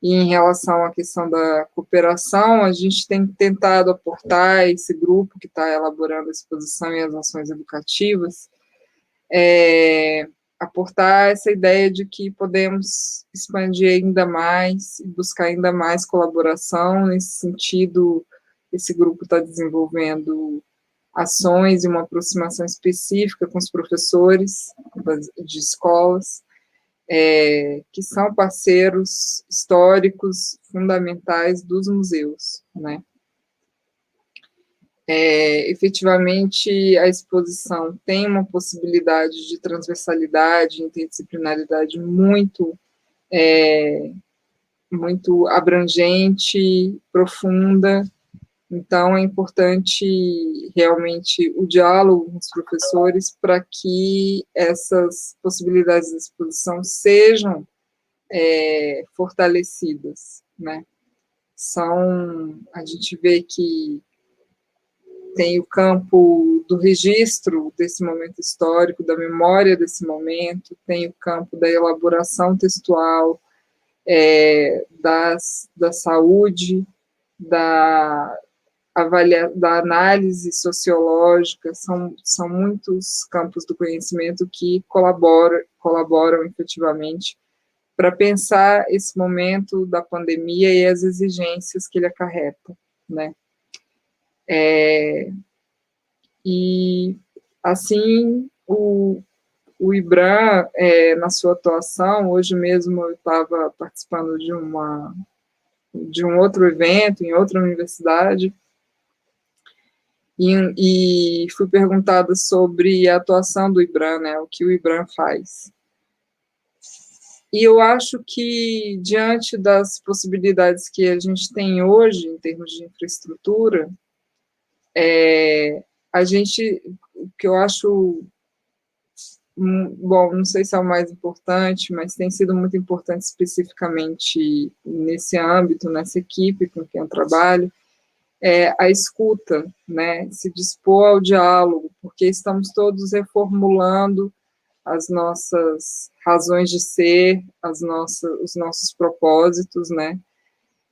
E em relação à questão da cooperação, a gente tem tentado aportar esse grupo que está elaborando a exposição e as ações educativas, aportar essa ideia de que podemos expandir ainda mais e buscar ainda mais colaboração. Nesse sentido, esse grupo está desenvolvendo ações e uma aproximação específica com os professores de escolas, que são parceiros históricos fundamentais dos museus, né? Efetivamente, a exposição tem uma possibilidade de transversalidade, interdisciplinaridade muito abrangente, profunda. Então, é importante realmente o diálogo com os professores para que essas possibilidades de exposição sejam fortalecidas, né? A gente vê que tem o campo do registro desse momento histórico, da memória desse momento, tem o campo da elaboração textual, da saúde, da análise sociológica, são muitos campos do conhecimento que colaboram efetivamente para pensar esse momento da pandemia e as exigências que ele acarreta, né? E, assim, o IBRAM, na sua atuação, hoje mesmo eu estava participando de um outro evento, em outra universidade, e fui perguntada sobre a atuação do IBRAM, né, o que o IBRAM faz. E eu acho que, diante das possibilidades que a gente tem hoje, em termos de infraestrutura, o que eu acho, bom, não sei se é o mais importante, mas tem sido muito importante especificamente nesse âmbito, nessa equipe com quem eu trabalho, a escuta, né, se dispor ao diálogo, porque estamos todos reformulando as nossas razões de ser, os nossos propósitos, né.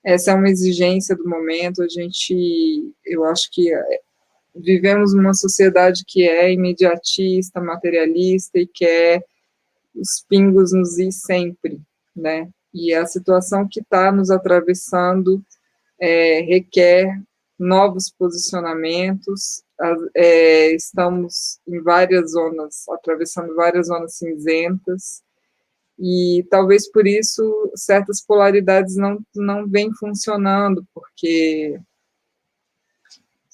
Essa é uma exigência do momento. Eu acho que vivemos numa sociedade que é imediatista, materialista e quer os pingos nos is sempre, né? E a situação que está nos atravessando requer novos posicionamentos. Estamos em várias zonas, atravessando várias zonas cinzentas, e talvez por isso certas polaridades não vêm funcionando, porque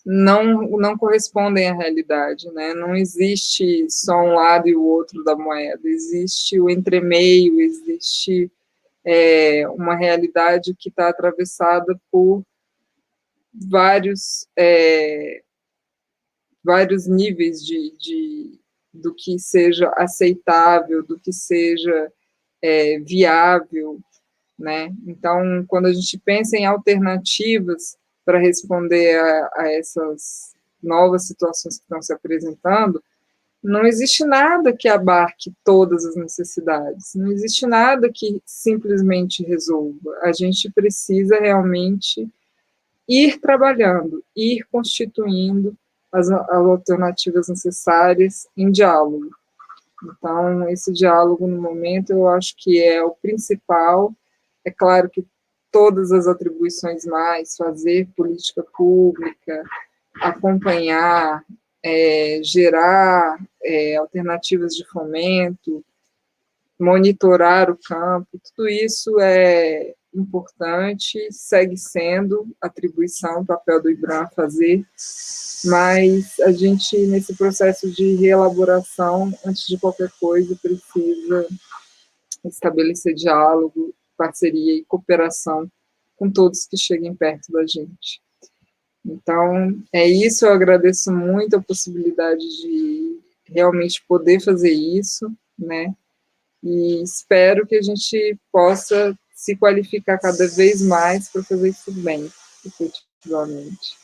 não correspondem à realidade, né? Não existe só um lado e o outro da moeda, existe o entremeio, existe uma realidade que está atravessada por vários níveis do que seja aceitável, do que seja viável, né? Então, quando a gente pensa em alternativas para responder a essas novas situações que estão se apresentando, não existe nada que abarque todas as necessidades, não existe nada que simplesmente resolva. A gente precisa realmente ir trabalhando, ir constituindo as alternativas necessárias em diálogo. Então, esse diálogo, no momento, eu acho que é o principal. É claro que todas as atribuições mais, fazer política pública, acompanhar, gerar alternativas de fomento, monitorar o campo, tudo isso é importante, segue sendo atribuição, papel do IBRAM fazer, mas a gente, nesse processo de reelaboração, antes de qualquer coisa, precisa estabelecer diálogo, parceria e cooperação com todos que cheguem perto da gente. Então, é isso, eu agradeço muito a possibilidade de realmente poder fazer isso, né, e espero que a gente possa se qualificar cada vez mais para fazer isso bem, efetivamente.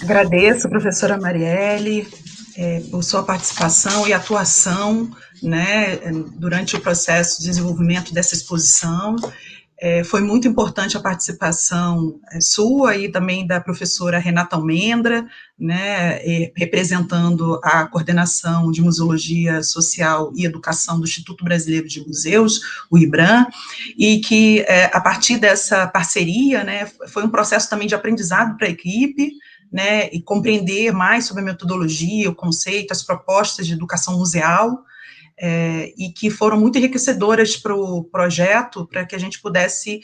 Agradeço, professora Marielle, por sua participação e atuação, né, durante o processo de desenvolvimento dessa exposição. Foi muito importante a participação sua e também da professora Renata Almendra, né, representando a Coordenação de Museologia Social e Educação do Instituto Brasileiro de Museus, o IBRAM, e que, a partir dessa parceria, né, foi um processo também de aprendizado para a equipe, né, e compreender mais sobre a metodologia, o conceito, as propostas de educação museal, e que foram muito enriquecedoras para o projeto, para que a gente pudesse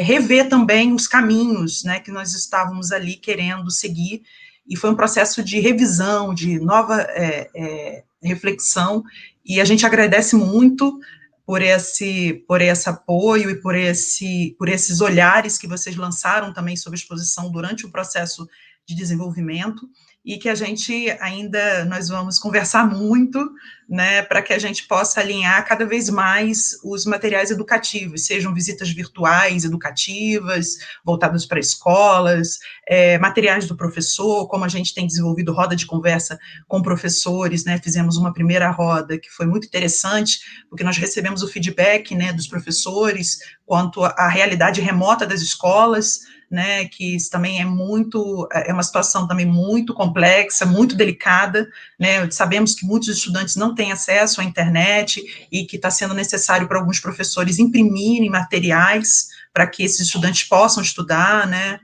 rever também os caminhos, né, que nós estávamos ali querendo seguir, e foi um processo de revisão, de nova reflexão, e a gente agradece muito por esse apoio e por esses olhares que vocês lançaram também sobre a exposição durante o processo de desenvolvimento, e que nós vamos conversar muito, né, para que a gente possa alinhar cada vez mais os materiais educativos, sejam visitas virtuais educativas, voltadas para escolas, materiais do professor, como a gente tem desenvolvido roda de conversa com professores, né, fizemos uma primeira roda que foi muito interessante, porque nós recebemos o feedback, né, dos professores quanto à realidade remota das escolas, né, que isso também é uma situação também muito complexa, muito delicada, né, sabemos que muitos estudantes não têm acesso à internet e que está sendo necessário para alguns professores imprimirem materiais para que esses estudantes possam estudar, né,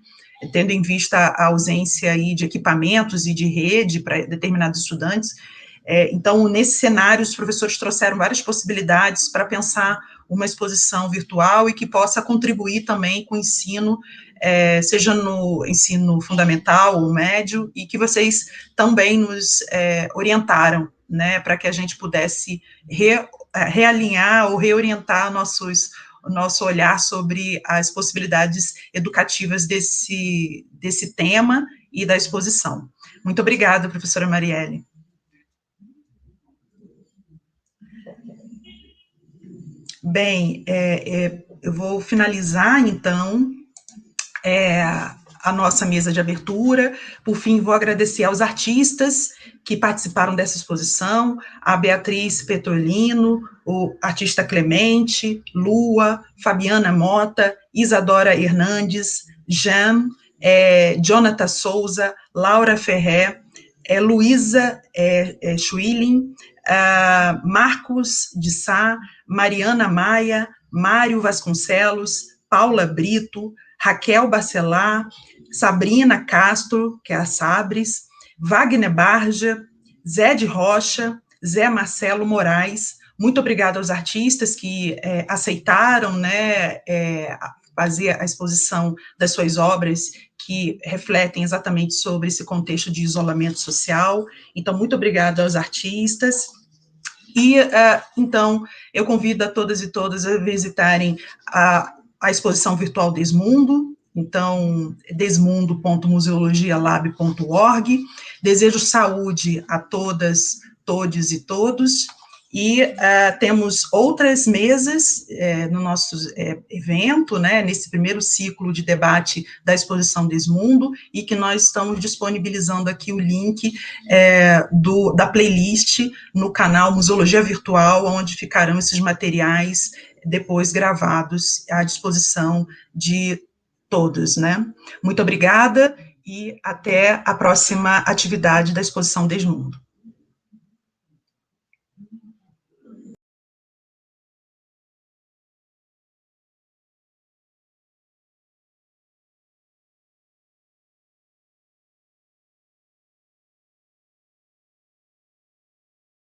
tendo em vista a ausência aí de equipamentos e de rede para determinados estudantes. Então, nesse cenário, os professores trouxeram várias possibilidades para pensar uma exposição virtual e que possa contribuir também com o ensino, seja no ensino fundamental ou médio, e que vocês também nos orientaram, né, para que a gente pudesse realinhar ou reorientar o nosso olhar sobre as possibilidades educativas desse tema e da exposição. Muito obrigada, professora Marielle. Bem, eu vou finalizar, então, a nossa mesa de abertura. Por fim, vou agradecer aos artistas que participaram dessa exposição, a Beatriz Petrolino, o artista Clemente, Lua, Fabiana Mota, Isadora Hernandes, Jean, Jonathan Souza, Laura Ferré, Luísa Schwilling, Marcos de Sá, Mariana Maia, Mário Vasconcelos, Paula Brito, Raquel Bacelar, Sabrina Castro, que é a Sabres, Wagner Barja, Zé de Rocha, Zé Marcelo Moraes, Muito obrigada aos artistas que aceitaram, né, fazer a exposição das suas obras que refletem exatamente sobre esse contexto de isolamento social. Então, muito obrigada aos artistas. E, então, eu convido a todas e todas a visitarem a exposição virtual Desmundo, então, desmundo.museologialab.org. Desejo saúde a todas, todes e todos, e temos outras mesas no nosso evento, né, nesse primeiro ciclo de debate da exposição Desmundo, e que nós estamos disponibilizando aqui o link da playlist no canal Museologia Virtual, onde ficarão esses materiais depois gravados à disposição de todos, né? Muito obrigada e até a próxima atividade da exposição Desmundo.